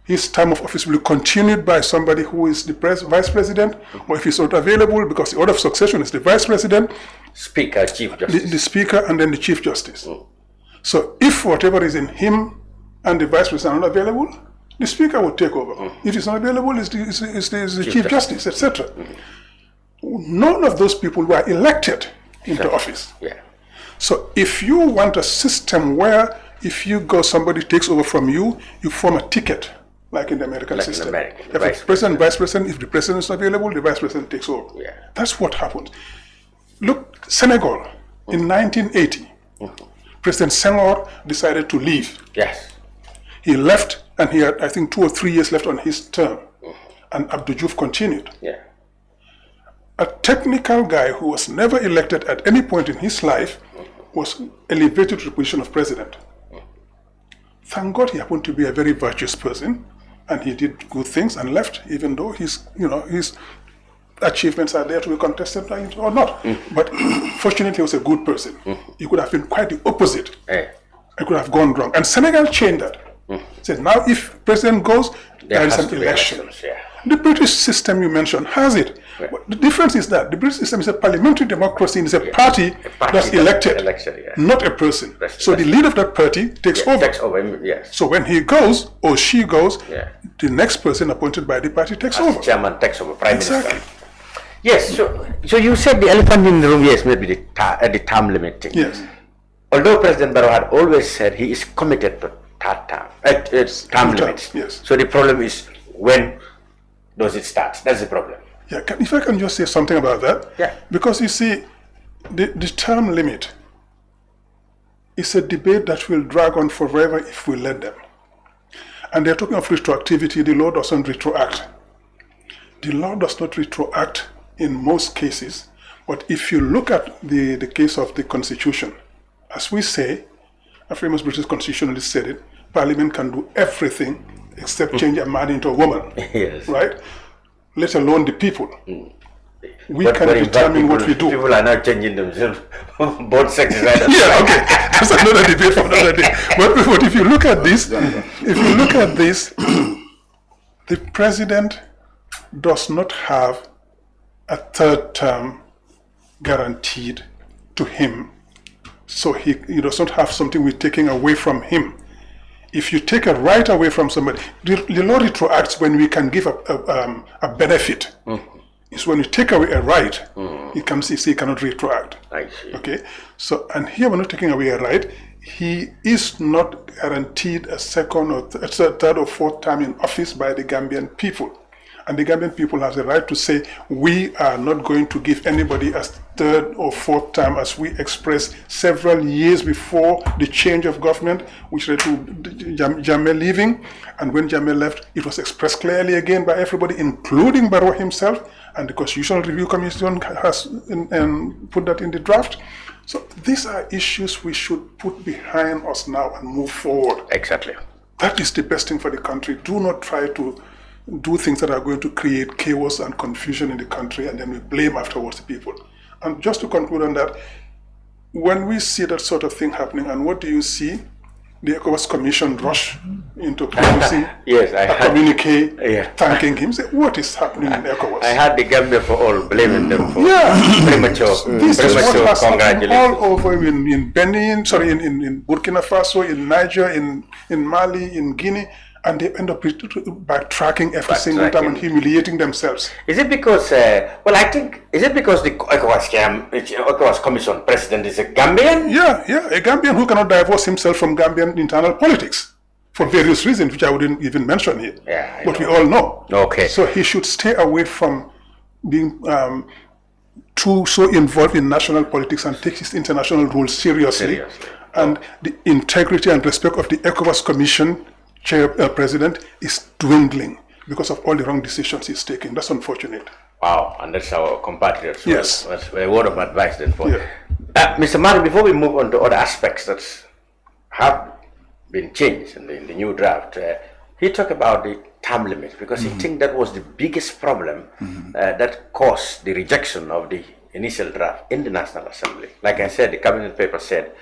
his term of office will be continued by somebody who is the vice president, or if he's not available, because the order of succession is the vice president, Speaker, Chief Justice. The Speaker, and then the Chief Justice. So if whatever is in him and the vice president are not available, the Speaker will take over. If it's not available, it's the Chief Justice, etc. None of those people were elected into office. So if you want a system where If you go, somebody takes over from you, you form a ticket, like in the American system. If the president, vice president, if the president is not available, the vice president takes over. Yeah. That's what happened. Look, Senegal, in 1980, President Senghor decided to leave. Yes. He left, and he had, I think, 2 or 3 years left on his term. And Abdou Diouf continued. Yeah. A technical guy who was never elected at any point in his life was elevated to the position of president. Thank God he happened to be a very virtuous person, and he did good things and left, even though his achievements are there to be contested or not. But fortunately, he was a good person. He could have been quite the opposite. It could have gone wrong. And Senegal changed that. Said, now if president goes, there is an election. The British system you mentioned has it. But the difference is that the British system is a parliamentary democracy, and it's a party that's elected, not a person. So the leader of that party takes over. So when he goes or she goes, the next person appointed by the party takes over. Chairman takes over, prime minister. Yes, so you said the elephant in the room, yes, maybe the term limit thing. Yes. Although President Barrow had always said he is committed to term limits. Yes. So the problem is, when does it start? That's the problem. Yeah, if I can just say something about that. Yeah. Because you see, the term limit is a debate that will drag on forever if we let them. And they're talking of retroactivity. The law doesn't retroact. The law does not retroact in most cases. But if you look at the case of the Constitution, as we say, a famous British constitutionalist said it, Parliament can do everything except change a man into a woman. Yes. Right? Let alone the people. We can determine what we do. People are not changing themselves. Both sexes. Yeah, okay. That's another debate for another day. But if you look at this, the president does not have a third term guaranteed to him. So he does not have something we're taking away from him. If you take a right away from somebody, the law retroacts when we can give a benefit. It's when you take away a right, you can say he cannot retroact. I see. Okay? So, and here we're not taking away a right. He is not guaranteed a second or third or fourth term in office by the Gambian people. And the Gambian people have the right to say, we are not going to give anybody a third or fourth term, as we expressed several years before the change of government, which led to Jammeh leaving. And when Jammeh left, it was expressed clearly again by everybody, including Barrow himself, and the Constitutional Review Commission has put that in the draft. So these are issues we should put behind us now and move forward. Exactly. That is the best thing for the country. Do not try to do things that are going to create chaos and confusion in the country, and then we blame afterwards the people. And just to conclude on that, when we see that sort of thing happening, and what do you see? The ECOWAS Commission rush into producing a communique thanking him. Say, what is happening in ECOWAS? I had the Gambia for all blaming them for premature This is what has happened all over in Benin, in Burkina Faso, in Niger, in Mali, in Guinea. And they end up backtracking every single time and humiliating themselves. Is it because, I think, is it because the ECOWAS Commission president is a Gambian? Yeah, a Gambian who cannot divorce himself from Gambian internal politics for various reasons, which I wouldn't even mention here. Yeah, but we all know. Okay. So he should stay away from being so involved in national politics and take his international rules seriously. And the integrity and respect of the ECOWAS Commission president is dwindling because of all the wrong decisions he's taking. That's unfortunate. Wow, and that's our compatriots. Yes. That's a word of advice then for Mr. Manneh, before we move on to other aspects that have been changed in the new draft, he talked about the term limit because he thinks that was the biggest problem that caused the rejection of the initial draft in the National Assembly. Like I said, the cabinet paper said,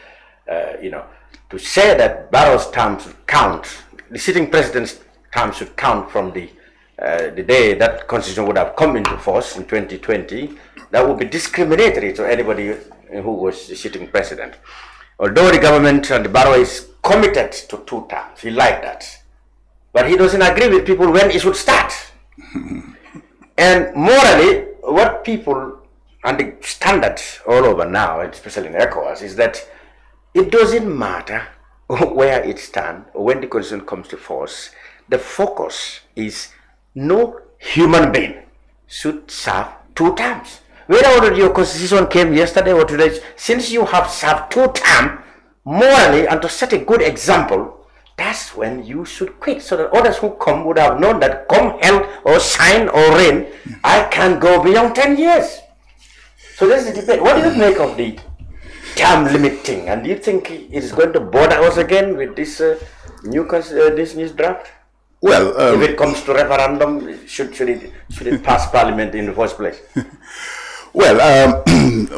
to say that Barrow's term should count, the sitting president's term should count from the day that constitution would have come into force in 2020, that would be discriminatory to anybody who was the sitting president. Although the government and the Barrow is committed to 2 terms, he liked that. But he doesn't agree with people when it should start. And morally, what people, and the standards all over now, especially in ECOWAS, is that it doesn't matter where it stands, when the constitution comes to force, the focus is no human being should serve 2 terms. Whether your constitution came yesterday or today, since you have served 2 terms, morally and to set a good example, that's when you should quit, so that others who come would have known that come hell or shine or rain, I can go beyond 10 years. So that's the debate. What do you make of the term limit thing? And do you think it is going to bother us again with this new draft? Well, if it comes to referendum, should it pass parliament in the first place? Well,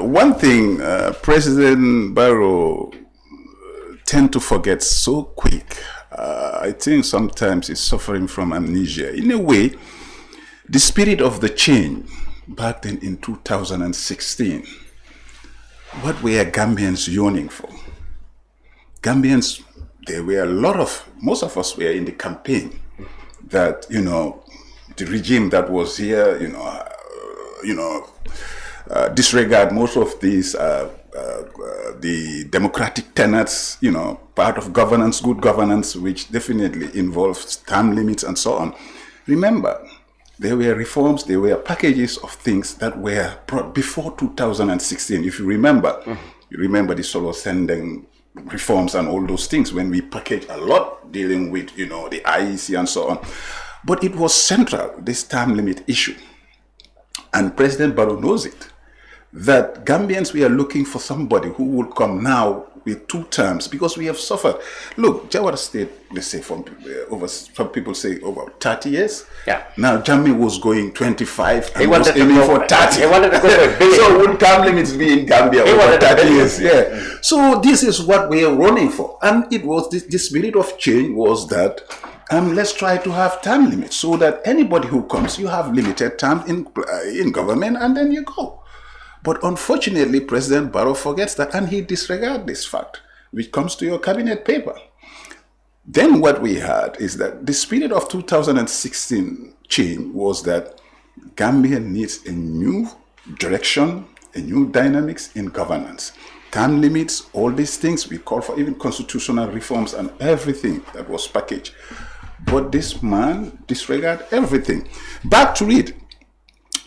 one thing President Barrow tend to forget so quick. I think sometimes he's suffering from amnesia. In a way, the spirit of the change back then in 2016, what were Gambians yearning for? Gambians, there were most of us were in the campaign that, the regime that was here, disregard most of these the democratic tenets, part of governance, good governance, which definitely involves term limits and so on. Remember, there were reforms, there were packages of things that were brought before 2016. If you remember, you remember the solo sending reforms and all those things when we packaged a lot dealing with, the IEC and so on. But it was central, this term limit issue. And President Barrow knows it, that Gambians, we are looking for somebody who will come now with 2 terms, because we have suffered. Look, Jawara State, let's say, some people say over 30 years. Yeah. Now, Jammeh was going 25 and he was aiming for 30. He wanted to go for a billion. So will term limits be in Gambia over 30 years? Yeah. So this is what we are running for. And it was the spirit of change was that let's try to have term limits so that anybody who comes, you have limited term in government and then you go. But unfortunately, President Barrow forgets that and he disregards this fact, which comes to your cabinet paper. Then what we had is that the spirit of 2016 change was that Gambia needs a new direction, a new dynamics in governance. Term limits, all these things, we call for even constitutional reforms and everything that was packaged. But this man disregarded everything. Back to it.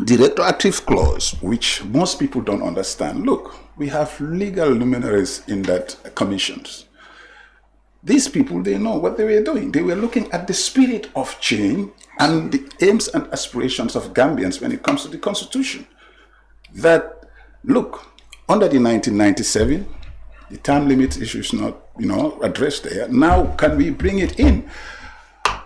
The retroactive clause, which most people don't understand. Look, we have legal luminaries in that commissions. These people, they know what they were doing. They were looking at the spirit of change and the aims and aspirations of Gambians when it comes to the constitution. That, look, under the 1997, the term limit issue is not, addressed there. Now, can we bring it in?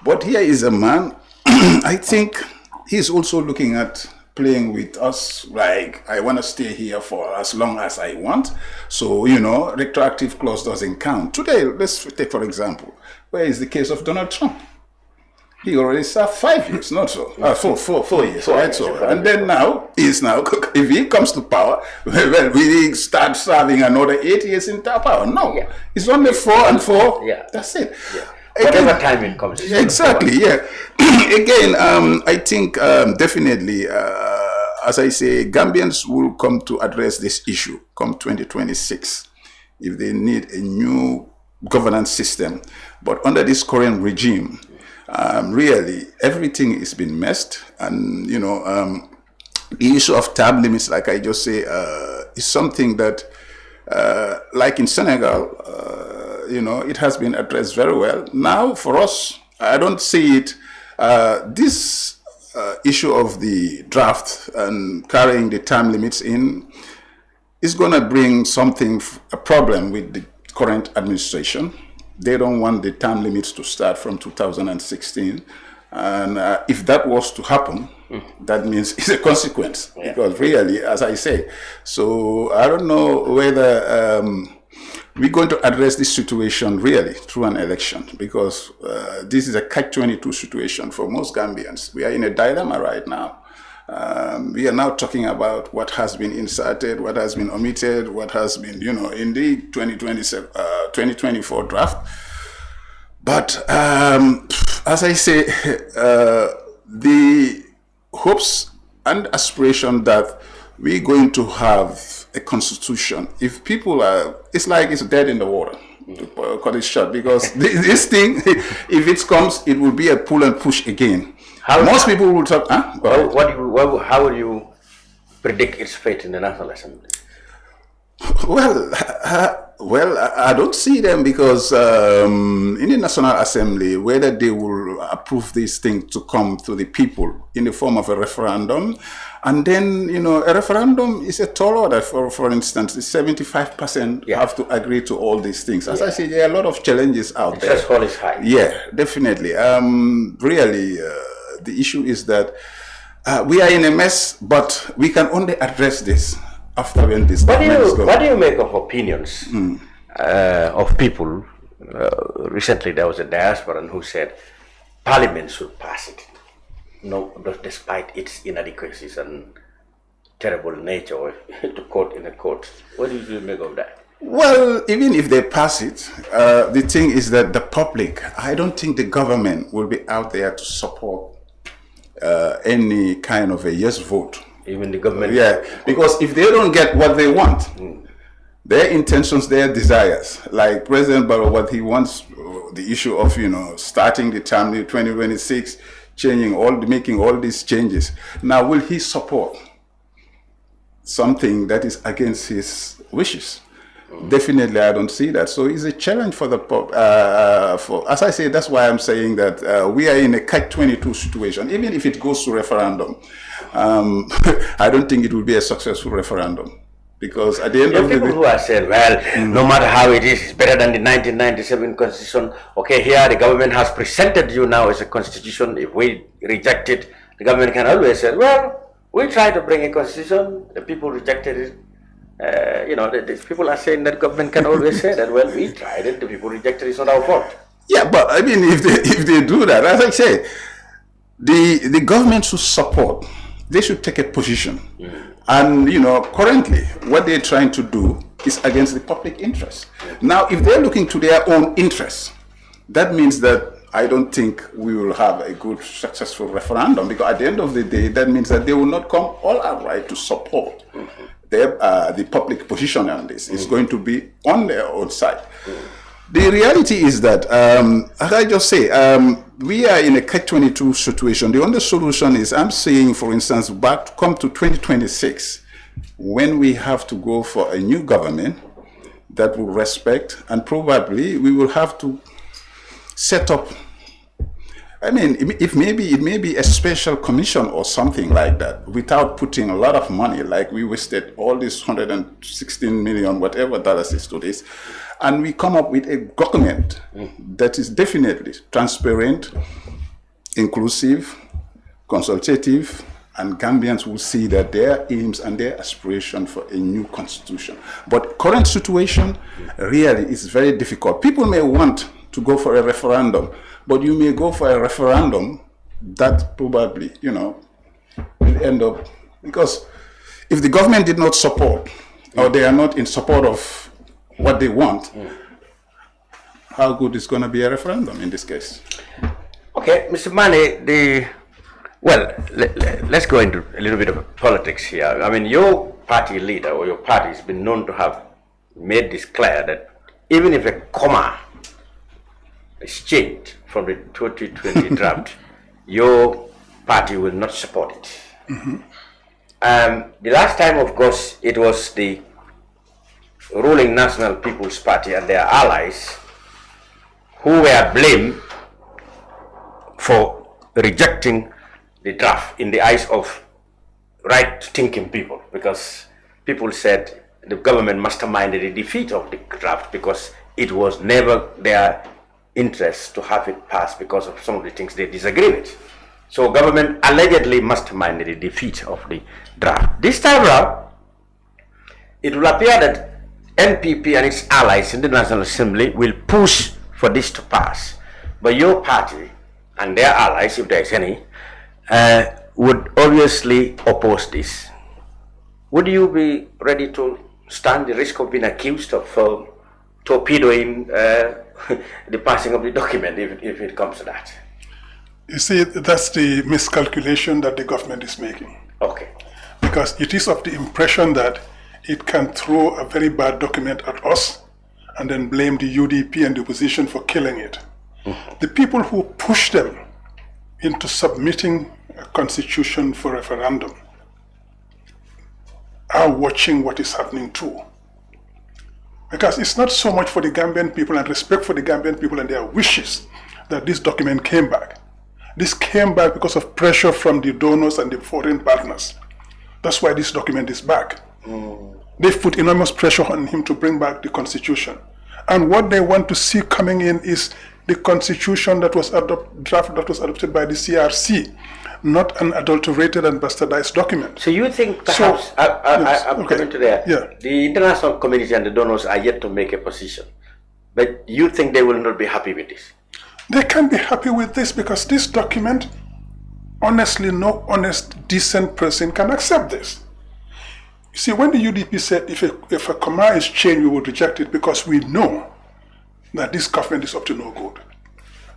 But here is a man, I think he's also looking at playing with us, like, I want to stay here for as long as I want. So, retroactive clause doesn't count. Today, let's take, for example, where is the case of Donald Trump? He already served 5 years, not so. 4 years, right? So, and then now, if he comes to power, well, we start serving another 8 years in power. No, yeah. It's only 4 and 4. Yeah. That's it. Yeah. Whatever time it comes. Exactly, yeah. Again, I think definitely, as I say, Gambians will come to address this issue come 2026 if they need a new governance system. But under this current regime, really, everything is been messed. And, the issue of term limits, like I just say, is something that, like in Senegal, it has been addressed very well. Now, for us, I don't see it. This issue of the draft and carrying the term limits in is going to bring a problem with the current administration. They don't want the term limits to start from 2016. And if that was to happen, that means it's a consequence. Yeah. Because really, as I say, so I don't know whether we're going to address this situation really through an election, because this is a catch-22 situation for most Gambians. We are in a dilemma right now. We are now talking about what has been inserted, what has been omitted, what has been, in the 2024 draft. But as I say, the hopes and aspiration that we're going to have a constitution, if people are, it's like it's dead in the water. to cut it short, because this thing, if it comes, it will be a pull and push again. Most people will talk. Huh? How will you predict its fate in the National Assembly? Well, I don't see them, because in the National Assembly, whether they will approve this thing to come to the people in the form of a referendum, and then, a referendum is a tall order. For instance, 75% have to agree to all these things. As I say, there are a lot of challenges out there. The threshold is high. Yeah, definitely. Really, the issue is that we are in a mess, but we can only address this after when this government is gone. What do you make of opinions of people? Recently, there was a diasporan who said Parliament should pass it, despite its inadequacies and terrible nature, or to quote in a quote. What do you make of that? Well, even if they pass it, the thing is that the public, I don't think the government will be out there to support any kind of a yes vote. Even the government? Yeah, because if they don't get what they want, their intentions, their desires, like President Barrow, what he wants, the issue of, starting the term 2026, making all these changes. Now, will he support something that is against his wishes? Definitely, I don't see that. So it's a challenge for as I say, that's why I'm saying that we are in a catch-22 situation. Even if it goes to referendum, I don't think it will be a successful referendum. Because at the end of the day, people who are saying, well, no matter how it is, it's better than the 1997 constitution. Okay, here the government has presented you now as a constitution. If we reject it, the government can always say, well, we tried to bring a constitution, the people rejected it. The people are saying that government can always say that, well, we tried it, the people rejected it, it's not our fault. Yeah, but I mean, if they do that, as I say, the government should support, they should take a position. And, currently, what they're trying to do is against the public interest. Now, if they're looking to their own interests, that means that I don't think we will have a good, successful referendum, because at the end of the day, that means that they will not come all outright to support the public position on this. It's going to be on their own side. The reality is that, as I just say, we are in a catch-22 situation. The only solution is, I'm saying, for instance, come to 2026, when we have to go for a new government that will respect, and probably we will have to set up, I mean, it may be a special commission or something like that, without putting a lot of money, like we wasted all this $116 million, whatever dollars is to this, and we come up with a document that is definitely transparent, inclusive, consultative, and Gambians will see that their aims and their aspiration for a new constitution. But current situation really is very difficult. People may want to go for a referendum, but you may go for a referendum that probably, will end up, because if the government did not support, or they are not in support of what they want, how good is going to be a referendum in this case? Okay, Mr. Manneh, let's go into a little bit of politics here. I mean, your party leader or your party has been known to have made this clear that even if a comma is changed from the 2020 draft, your party will not support it. The last time, of course, it was the ruling National People's Party and their allies who were blamed for rejecting the draft in the eyes of right-thinking people, because people said the government masterminded the defeat of the draft because it was never their interest to have it passed because of some of the things they disagree with. So government allegedly masterminded the defeat of the draft. This time around, it will appear that NPP and its allies in the National Assembly will push for this to pass. But your party and their allies, if there is any, would obviously oppose this. Would you be ready to stand the risk of being accused of torpedoing the passing of the document if it comes to that? You see, that's the miscalculation that the government is making. Okay. Because it is of the impression that it can throw a very bad document at us and then blame the UDP and the opposition for killing it. The people who pushed them into submitting a constitution for referendum are watching what is happening too. Because it's not so much for the Gambian people and respect for the Gambian people and their wishes that this document came back. This came back because of pressure from the donors and the foreign partners. That's why this document is back. They've put enormous pressure on him to bring back the constitution. And what they want to see coming in is the constitution that was draft that was adopted by the CRC, not an adulterated and bastardized document. So you think perhaps, I'm coming to there, the international community and the donors are yet to make a position, but you think they will not be happy with this? They can be happy with this because this document, honestly, no honest, decent person can accept this. You see, when the UDP said if a comma is changed, we would reject it because we know that this government is up to no good.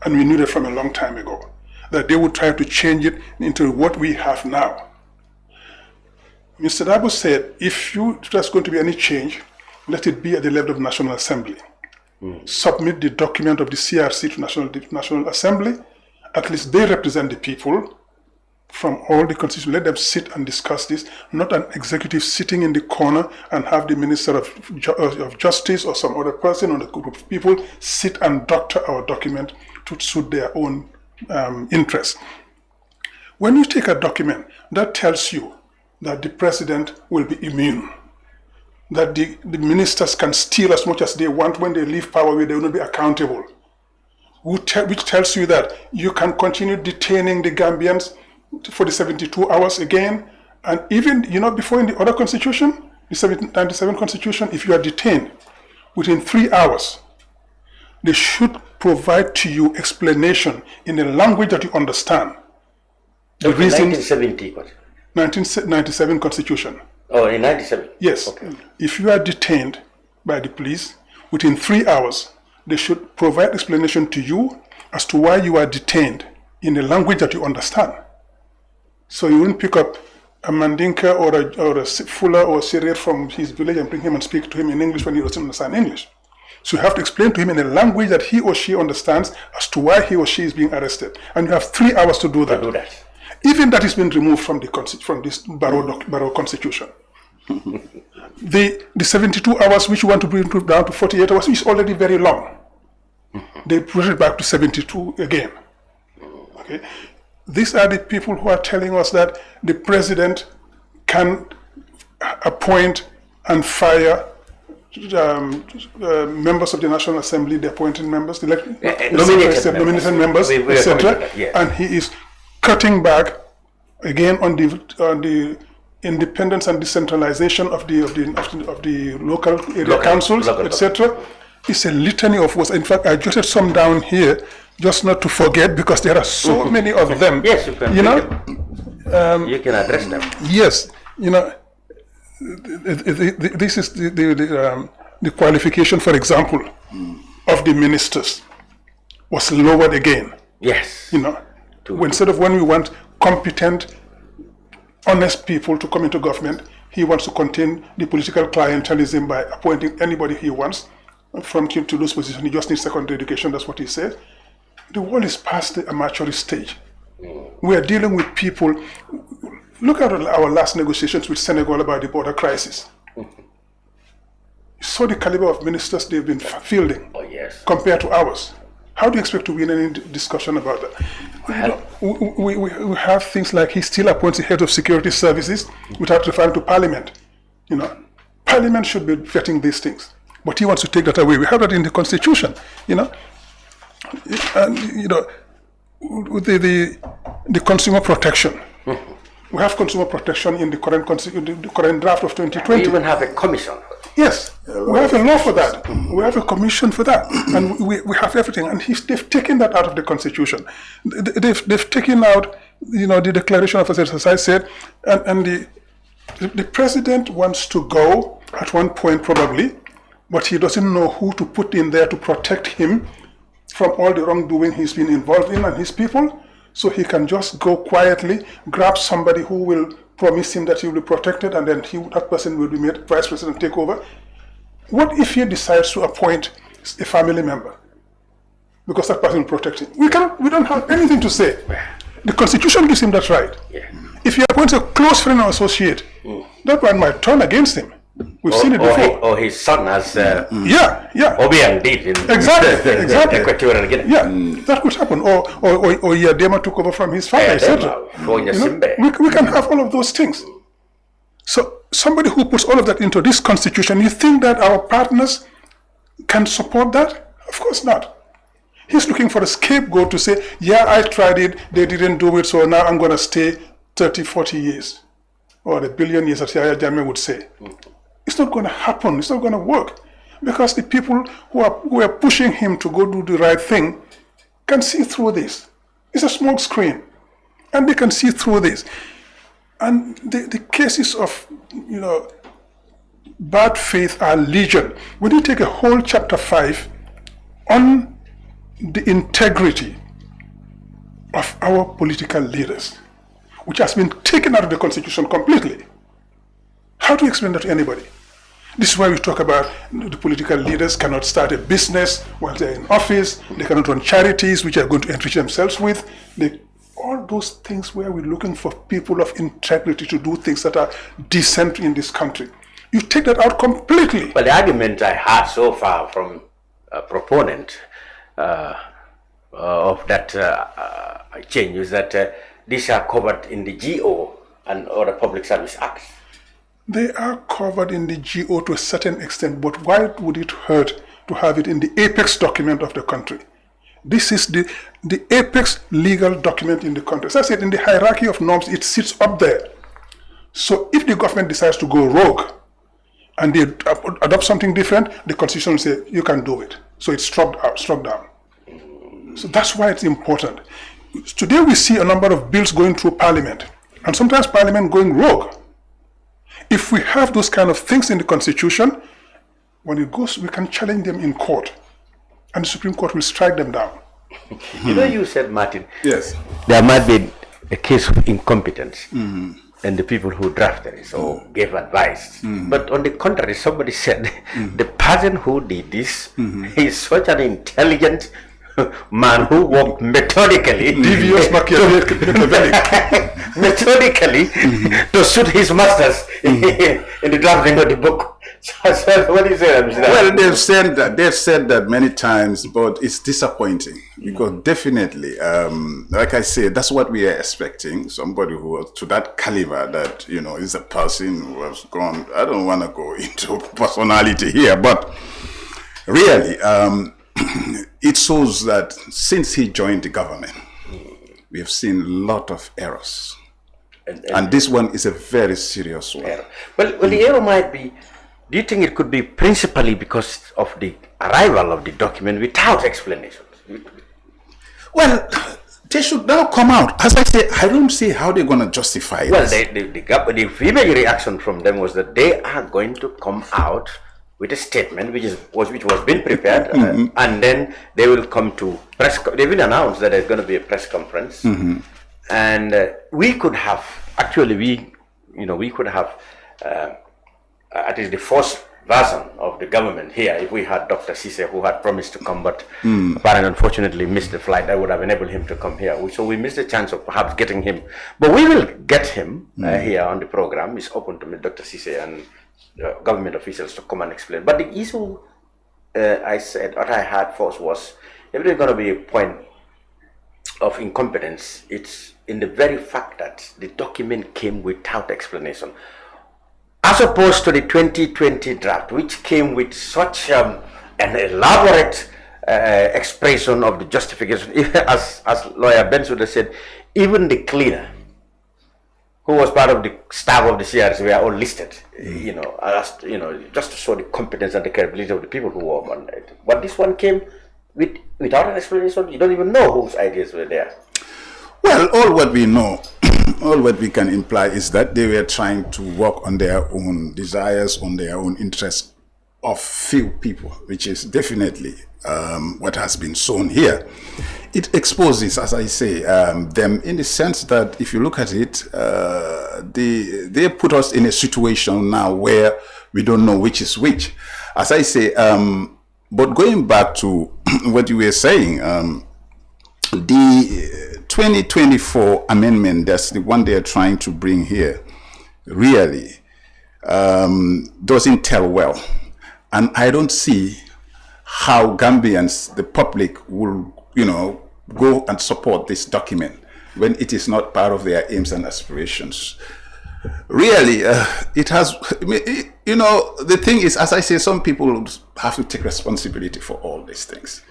And we knew that from a long time ago, that they would try to change it into what we have now. Mr. Dabo said, if there's going to be any change, let it be at the level of National Assembly. Submit the document of the CRC to National Assembly. At least they represent the people from all the constitutions. Let them sit and discuss this, not an executive sitting in the corner and have the Minister of Justice or some other person or a group of people sit and doctor our document to suit their own interests. When you take a document, that tells you that the president will be immune, that the ministers can steal as much as they want. When they leave power, they will not be accountable, which tells you that you can continue detaining the Gambians for the 72 hours again. And even, before in the other constitution, the 1997 constitution, if you are detained within 3 hours, they should provide to you explanation in a language that you understand. The reasons. 1997 constitution. Oh, in 97? Yes. Okay. If you are detained by the police within 3 hours, they should provide explanation to you as to why you are detained in a language that you understand. So you won't pick up a Mandinka or a Fuller or a Syrian from his village and bring him and speak to him in English when he doesn't understand English. So you have to explain to him in a language that he or she understands as to why he or she is being arrested. And you have 3 hours to do that. Even that has been removed from this Barrow Constitution. The 72 hours which you want to bring down to 48 hours is already very long. They put it back to 72 again. Okay. These are the people who are telling us that the president can appoint and fire members of the National Assembly, the appointed members, the nominated members, etc. And he is cutting back again on the independence and decentralization of the local area councils, etc. It's a litany of words. In fact, I jotted some down here just not to forget because there are so many of them. Yes, you can. You can address them. Yes, this is the qualification, for example, of the ministers was lowered again. Yes. Instead of when we want competent, honest people to come into government, he wants to contain the political clientelism by appointing anybody he wants from him to those positions. He just needs secondary education. That's what he said. The world is past the amateur stage. We are dealing with people. Look at our last negotiations with Senegal about the border crisis. You saw the caliber of ministers they've been fielding compared to ours. How do you expect to win any discussion about that? We have things like he still appoints the head of security services without referring to Parliament. Parliament should be vetting these things, but he wants to take that away. We have that in the Constitution. And with the consumer protection. We have consumer protection in the current draft of 2020. We even have a commission. Yes, we have a law for that. We have a commission for that, and we have everything. And they've taken that out of the Constitution. They've taken out, the Declaration of Assets, as I said, and the president wants to go at one point probably, but he doesn't know who to put in there to protect him from all the wrongdoing he's been involved in and his people. So he can just go quietly, grab somebody who will promise him that he will be protected, and then that person will be made vice president, take over. What if he decides to appoint a family member? Because that person will protect him. We don't have anything to say. The Constitution gives him that right. Yeah. If he appoints a close friend or associate, that one might turn against him. We've seen it before. Or his son, as Obiang did in exactly. Equatorial Guinea. Yeah, that could happen. Or Yadema took over from his father, etc. We can have all of those things. So somebody who puts all of that into this Constitution, you think that our partners can support that? Of course not. He's looking for a scapegoat to say, yeah, I tried it, they didn't do it, so now I'm going to stay 30, 40 years. Or a billion years, as Yahya Jammeh would say. It's not going to happen. It's not going to work. Because the people who are pushing him to go do the right thing can see through this. It's a smoke screen. And they can see through this. And the cases of, bad faith are legion. When you take a whole chapter 5 on the integrity of our political leaders, which has been taken out of the Constitution completely. How do you explain that to anybody? This is why we talk about the political leaders cannot start a business while they're in office, they cannot run charities which are going to enrich themselves with. All those things where we're looking for people of integrity to do things that are decent in this country. You take that out completely. Well, the argument I heard so far from a proponent of that change is that these are covered in the GO and other public service acts. They are covered in the GO to a certain extent, but why would it hurt to have it in the apex document of the country? This is the apex legal document in the country. As I said, in the hierarchy of norms, it sits up there. So if the government decides to go rogue and they adopt something different, the Constitution will say, you can do it. So it's struck down. So that's why it's important. Today we see a number of bills going through Parliament, and sometimes Parliament going rogue. If we have those kind of things in the Constitution, when it goes, we can challenge them in court, and the Supreme Court will strike them down. You said, Martin, yes, there might be a case of incompetence and the people who drafted it or gave advice. But on the contrary, somebody said the person who did this is such an intelligent man who worked methodically, devious methodically to suit his masters in the drafting of the book. So what do you say? Well, they've said that many times, but it's disappointing because definitely, like I said, that's what we are expecting. Somebody who was to that caliber, that is a person who has gone. I don't want to go into personality here, but really, it shows that since he joined the government, we have seen a lot of errors. And this one is a very serious one. Error. Well, the error might be, do you think it could be principally because of the arrival of the document without explanations? Well, they should now come out. As I say, I don't see how they're going to justify well, it. The female reaction from them was that they are going to come out with a statement which was being prepared, and then they will come to press. They will announce that there's going to be a press conference, and we could have we could have at least the first version of the government here if we had Dr. Sise, who had promised to come, but apparently unfortunately missed the flight that would have enabled him to come here. So we missed the chance of perhaps getting him, but we will get him here on the program. It's open to Dr. Sise and government officials to come and explain. But the issue I said, what I had first was, if there's going to be a point of incompetence, it's in the very fact that the document came without explanation, as opposed to the 2020 draft, which came with such an elaborate expression of the justification. As lawyer Benz would have said, even the cleaner, who was part of the staff of the CRC, were all listed, just to show the competence and the capability of the people who work on it. But this one came without an explanation. You don't even know whose ideas were there. Well, all what we know, all what we can imply is that they were trying to work on their own desires, on their own interests of few people, which is definitely what has been shown here. It exposes, as I say, them in the sense that if you look at it, they put us in a situation now where we don't know which is which. as I say, but going back to what you were saying, the 2024 amendment, that's the one they're trying to bring here, really doesn't tell well. And I don't see how Gambians, the public, will, go and support this document when it is not part of their aims and aspirations. Really, it has, the thing is, as I say, some people have to take responsibility for all these things.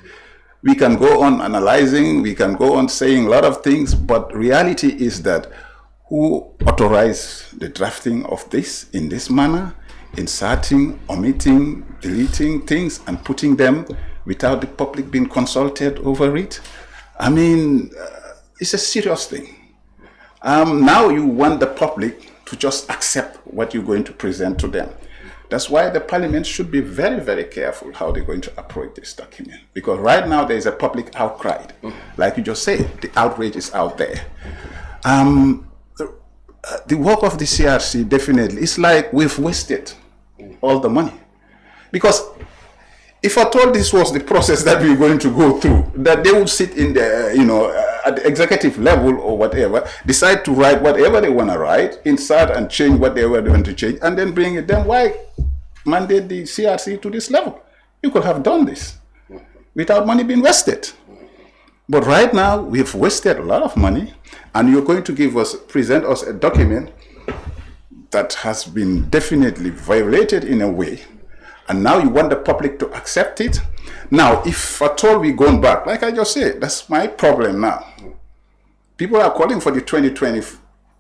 We can go on analyzing, we can go on saying a lot of things, but reality is that who authorized the drafting of this in this manner, inserting, omitting, deleting things and putting them without the public being consulted over it? I mean, it's a serious thing. Now you want the public to just accept what you're going to present to them. That's why the parliament should be very, very careful how they're going to approach this document. Because right now there is a public outcry. Like you just said, the outrage is out there. The work of the CRC definitely, it's like we've wasted all the money. Because if at all this was the process that we were going to go through, that they would sit in the, at the executive level or whatever, decide to write whatever they want to write, insert and change what they were going to change, and then bring it, then why mandate the CRC to this level? You could have done this without money being wasted. But right now, we've wasted a lot of money, and you're going to present us a document that has been definitely violated in a way, and now you want the public to accept it. Now, if at all we're going back, like I just said, that's my problem now. People are calling for the 2020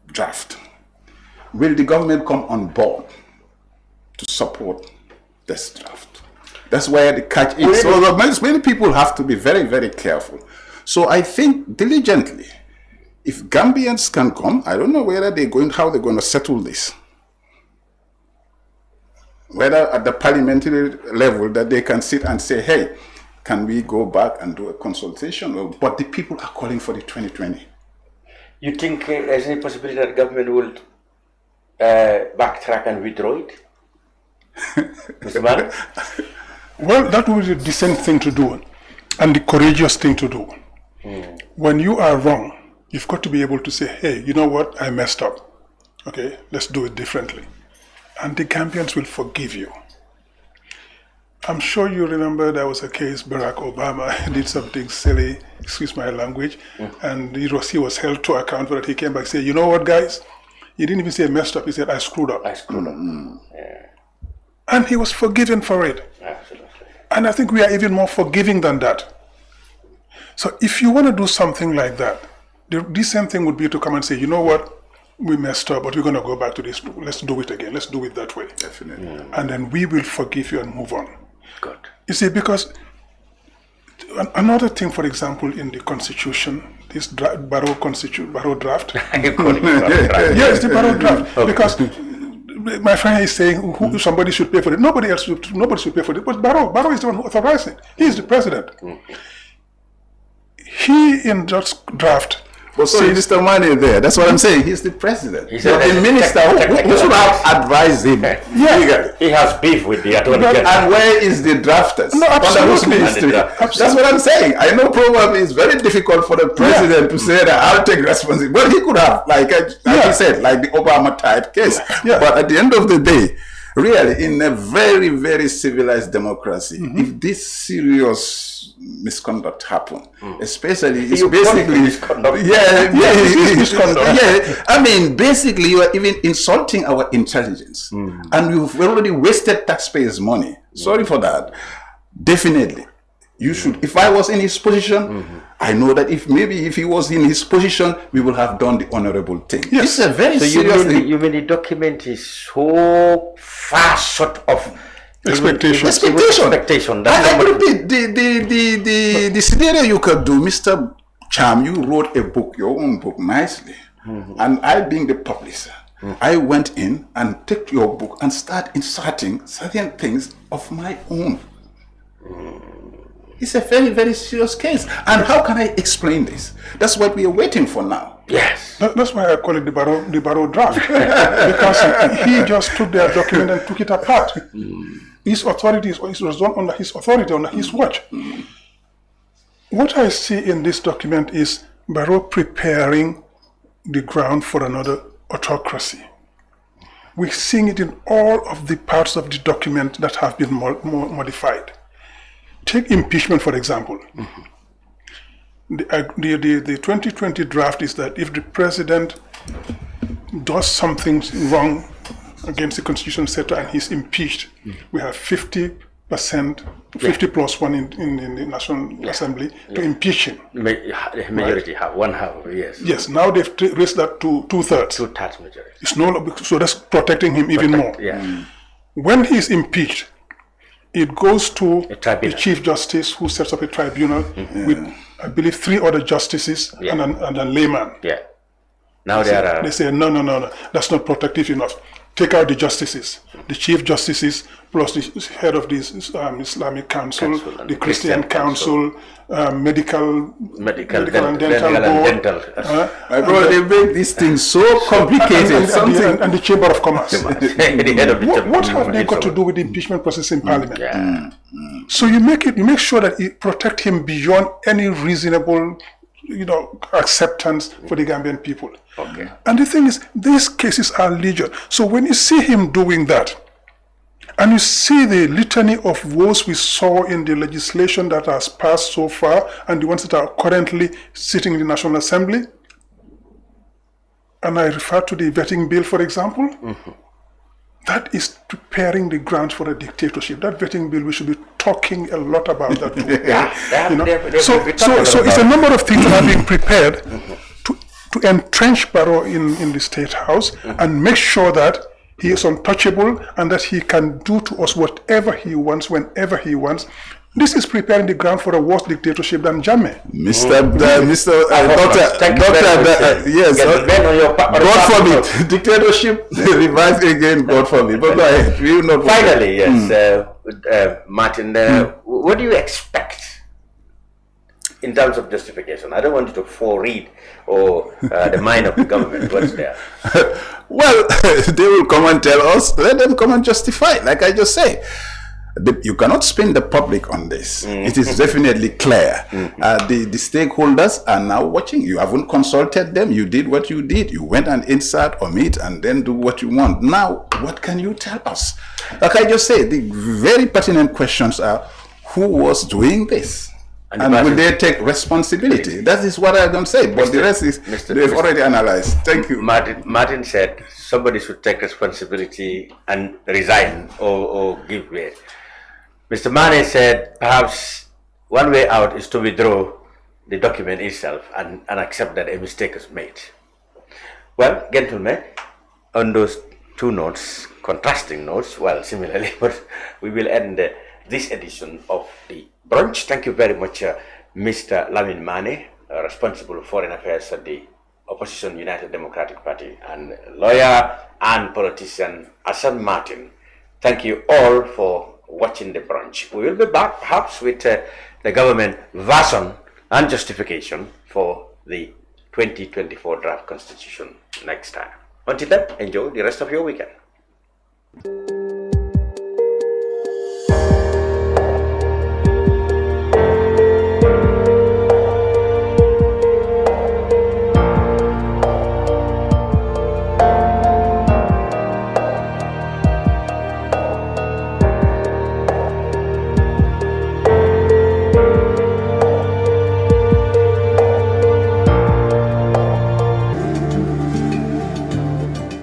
draft. Will the government come on board to support this draft? That's where the catch is. So many people have to be very, very careful. So I think diligently, if Gambians can come, I don't know how they're going to settle this. Whether at the parliamentary level that they can sit and say, hey, can we go back and do a consultation? But the people are calling for the 2020. You think there's any possibility that government will backtrack and withdraw it? Mr. Manneh? Well, that would be the decent thing to do and the courageous thing to do. When you are wrong, you've got to be able to say, hey, you know what, I messed up. Okay, let's do it differently. And the Gambians will forgive you. I'm sure you remember there was a case, Barack Obama did something silly, excuse my language, and he was held to account for it. He came back and said, you know what, guys? He didn't even say messed up, he said, I screwed up. Yeah. And he was forgiven for it. Absolutely. And I think we are even more forgiving than that. So if you want to do something like that, the decent thing would be to come and say, you know what? We messed up, but we're going to go back to this. Let's do it again. Let's do it that way. Definitely. And then we will forgive you and move on. Good. You see, because another thing, for example, in the Constitution, this Barrow draft. You call it Barrow draft. Yes, the Barrow draft. Okay. Because my friend is saying somebody should pay for it. Nobody should pay for it. But Barrow is the one who authorized it. He is the president. He in that draft. Well, so Mr. Manneh there, that's what I'm saying. He's the president. He's the minister who should have advised him. Yeah. He has beef with the attorney general. And where is the drafters? No, absolutely. That's what I'm saying. I know probably it's very difficult for the president to say that I'll take responsibility. Well, he could have, like he said, like the Obama type case. Yeah. But at the end of the day, really, in a very, very civilized democracy, if this serious misconduct happen, especially it's basically misconduct. I mean, basically you are even insulting our intelligence, and you've already wasted taxpayers' money. Sorry for that. Definitely, you should. If I was in his position, I know that if he was in his position, we will have done the honorable thing. Yes. It's a very serious thing. You mean the document is so far short of Expectation. I repeat, the scenario you could do, Mr. Cham, you wrote a book, your own book, nicely. And I, being the publisher, I went in and took your book and start inserting certain things of my own. It's a very, very serious case. And how can I explain this? That's what we are waiting for now. Yes. That's why I call it the Barrow draft. Because he just took their document and took it apart. His authority was done under his authority, under his watch. What I see in this document is Barrow preparing the ground for another autocracy. We're seeing it in all of the parts of the document that have been modified. Take impeachment, for example. The 2020 draft is that if the president does something wrong against the constitutional sector and he's impeached, we have 50%, 50 plus one in the National Assembly to impeach him. Majority, right? One half, yes. Yes, now they've raised that to 2/3. 2/3 majority. It's so that's protecting him even more. Yeah. When he's impeached, it goes to the Chief Justice, who sets up a tribunal with, I believe, 3 other justices and a layman. Yeah. Now they say, no, that's not protective enough. Take out the justices, the Chief Justices, plus the head of the Islamic Council, the Christian Council, medical and dental board. My brother, they make these things so complicated. And the Chamber of Commerce. The head of the what have they got to do with the impeachment process in Parliament? So you make sure that you protect him beyond any reasonable, acceptance for the Gambian people. Okay. And the thing is, these cases are legion. So when you see him doing that, and you see the litany of woes we saw in the legislation that has passed so far, and the ones that are currently sitting in the National Assembly, and I refer to the vetting bill, for example, that is preparing the ground for a dictatorship. That vetting bill, we should be talking a lot about that too. So it's a number of things that are being prepared to entrench Barrow in the State House and make sure that he is untouchable and that he can do to us whatever he wants, whenever he wants. This is preparing the ground for a worse dictatorship than Jammeh. Yes, God forbid. Dictatorship revised again, God forbid. But go ahead. Finally, yes, Martin, what do you expect in terms of justification? I don't want you to foreread or the mind of the government. What's there? Well, they will come and tell us. Let them come and justify. Like I just say, you cannot spin the public on this. It is definitely clear. The stakeholders are now watching. You haven't consulted them. You did what you did. You went and insert, omit, and then do what you want. Now, what can you tell us? Like I just said, the very pertinent questions are, who was doing this? And will they take responsibility? That is what I don't say. But the rest is, they've already analyzed. Thank you. Martin said somebody should take responsibility and resign or give way. Mr. Manneh said perhaps one way out is to withdraw the document itself and accept that a mistake is made. Well, gentlemen, on those 2 notes, contrasting notes, well, similarly, but we will end this edition of the Brunch. Thank you very much, Mr. Lamin Manneh, responsible foreign affairs at the Opposition United Democratic Party, and lawyer and politician Assan Matin. Thank you all for watching the Brunch. We will be back perhaps with the government version and justification for the 2024 draft constitution next time. Until then, enjoy the rest of your weekend.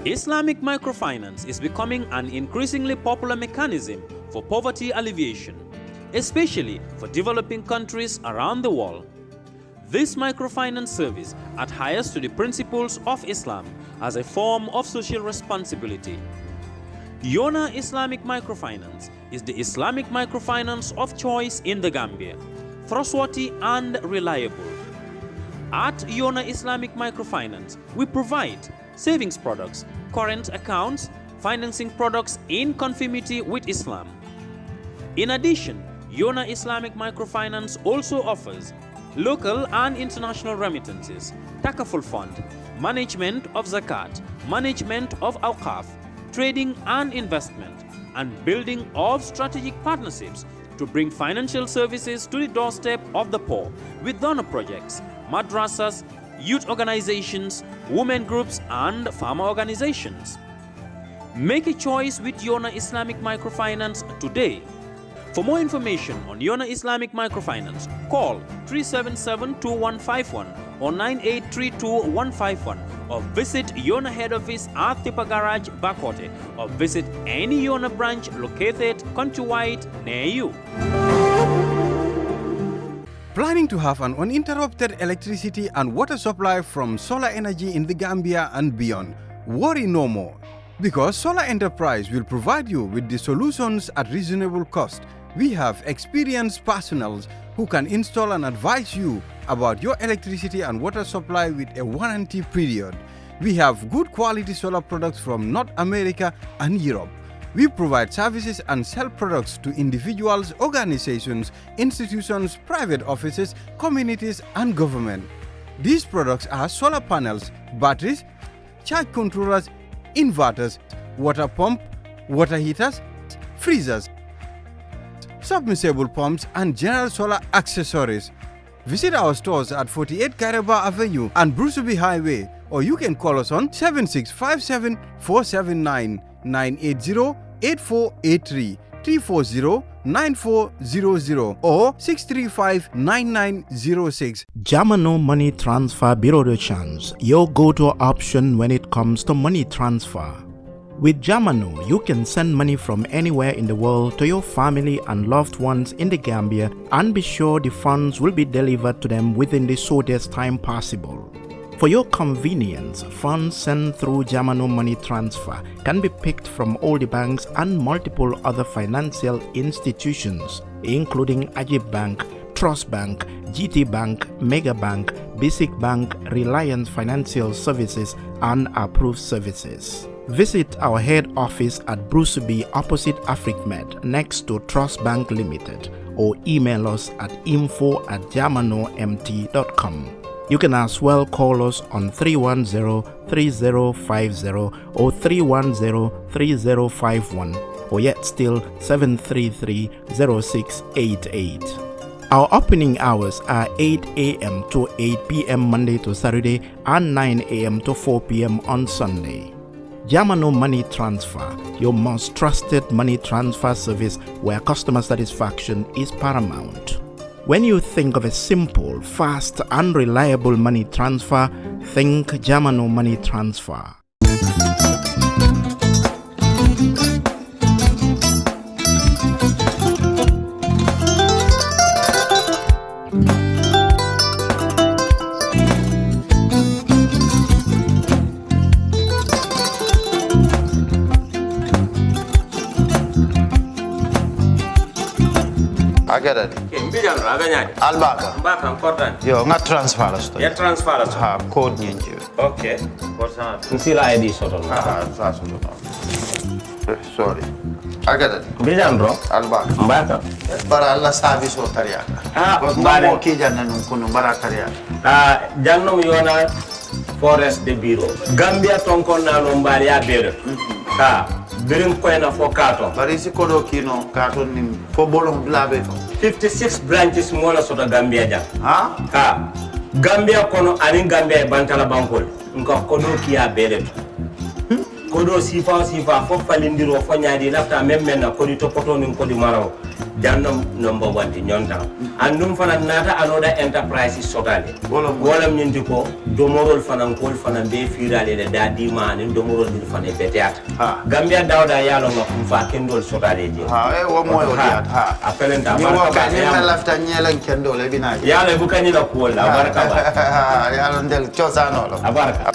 Islamic microfinance is becoming an increasingly popular mechanism for poverty alleviation, especially for developing countries around the world. This microfinance service adheres to the principles of Islam as a form of social responsibility. Yona Islamic Microfinance is the Islamic microfinance of choice in the Gambia, trustworthy and reliable. At Yona Islamic Microfinance, we provide savings products, current accounts, financing products in conformity with Islam. In addition, Yona Islamic Microfinance also offers local and international remittances, takaful fund, management of zakat, management of awqaf, trading and investment, and building of strategic partnerships to bring financial services to the doorstep of the poor with donor projects, madrasas, youth organizations, women groups, and farmer organizations. Make a choice with Yona Islamic Microfinance today. For more information on Yona Islamic Microfinance, call 377-2151 or 9832-151 or visit Yona head office at Tipa Garage, Bakote, or visit any Yona branch located countrywide near you. Planning to have an uninterrupted electricity and water supply from solar energy in the Gambia and beyond? Worry no more, because Solar Enterprise will provide you with the solutions at reasonable cost. We have experienced personnel who can install and advise you about your electricity and water supply with a warranty period. We have good quality solar products from North America and Europe. We provide services and sell products to individuals, organizations, institutions, private offices, communities, and government. These products are solar panels, batteries, charge controllers, inverters, water pump, water heaters, freezers, submersible pumps, and general solar accessories. Visit our stores at 48 Kairaba Avenue and Brusubi Highway, or you can call us on 7657-479-980-8483, 340-9400 or 635-9906. Jamano Money Transfer Bureau de Change, your go-to option when it comes to money transfer. With Jamano, you can send money from anywhere in the world to your family and loved ones in the Gambia and be sure the funds will be delivered to them within the shortest time possible. For your convenience, funds sent through Jamano Money Transfer can be picked from all the banks and multiple other financial institutions, including Ajib Bank, Trust Bank, GT Bank, Mega Bank, Basic Bank, Reliance Financial Services, and Approved Services. Visit our head office at Brusubi opposite AfricMed next to Trust Bank Limited, or email us at info@jamanomt.com. You can as well call us on 310-3050 or 310-3051 or yet still 733-0688. Our opening hours are 8 a.m. to 8 p.m. Monday to Saturday and 9 a.m. to 4 p.m. on Sunday. Jamano Money Transfer, your most trusted money transfer service where customer satisfaction is paramount. When you think of a simple, fast, and reliable money transfer, think Jamano Money Transfer. I get it. Albaka. Mbaka important. Yo, nga transfer la sto. Ya transfer la sto. Ha, code nyinji. Okay. Nsila ID soto. Ah, sa soto. Sorry. I get it. Bijan bro. Albaka. Mbaka. Bara alla service o tariya. Ah, mbare mo ki janna nun kunu bara tariya. Ah, janno mi yona forest de bureau. Gambia tonkon na no mbari ya bere. Ha. Birim koyna fo kato. Bari si kodo kino kato ni fo bolong blabe to. 56 branches mola sota Gambia jam. Ha? Ha. Gambia kono anin Gambia bantala bankol. Nka kono kiya bere to. Kodo sifa fo falindiro fo nyaadi lafta memmen na kodi to poto nin kodi maraw. Jannom number 1 di nyonta. Andum fana nata anoda enterprise sotale. Wolam nyindi ko domorol fana kol fana be firale de dadi manin domorol dir fana beteat. Gambia dawda yalo ngam fa kendol sotale je. Ha e wo moyo diat ha. Apelenta ni wo ka ni lafta nyelen kendol e binaji. Yalo bukani la ko la baraka ba. Yalo ndel chosano lo. Abaraka.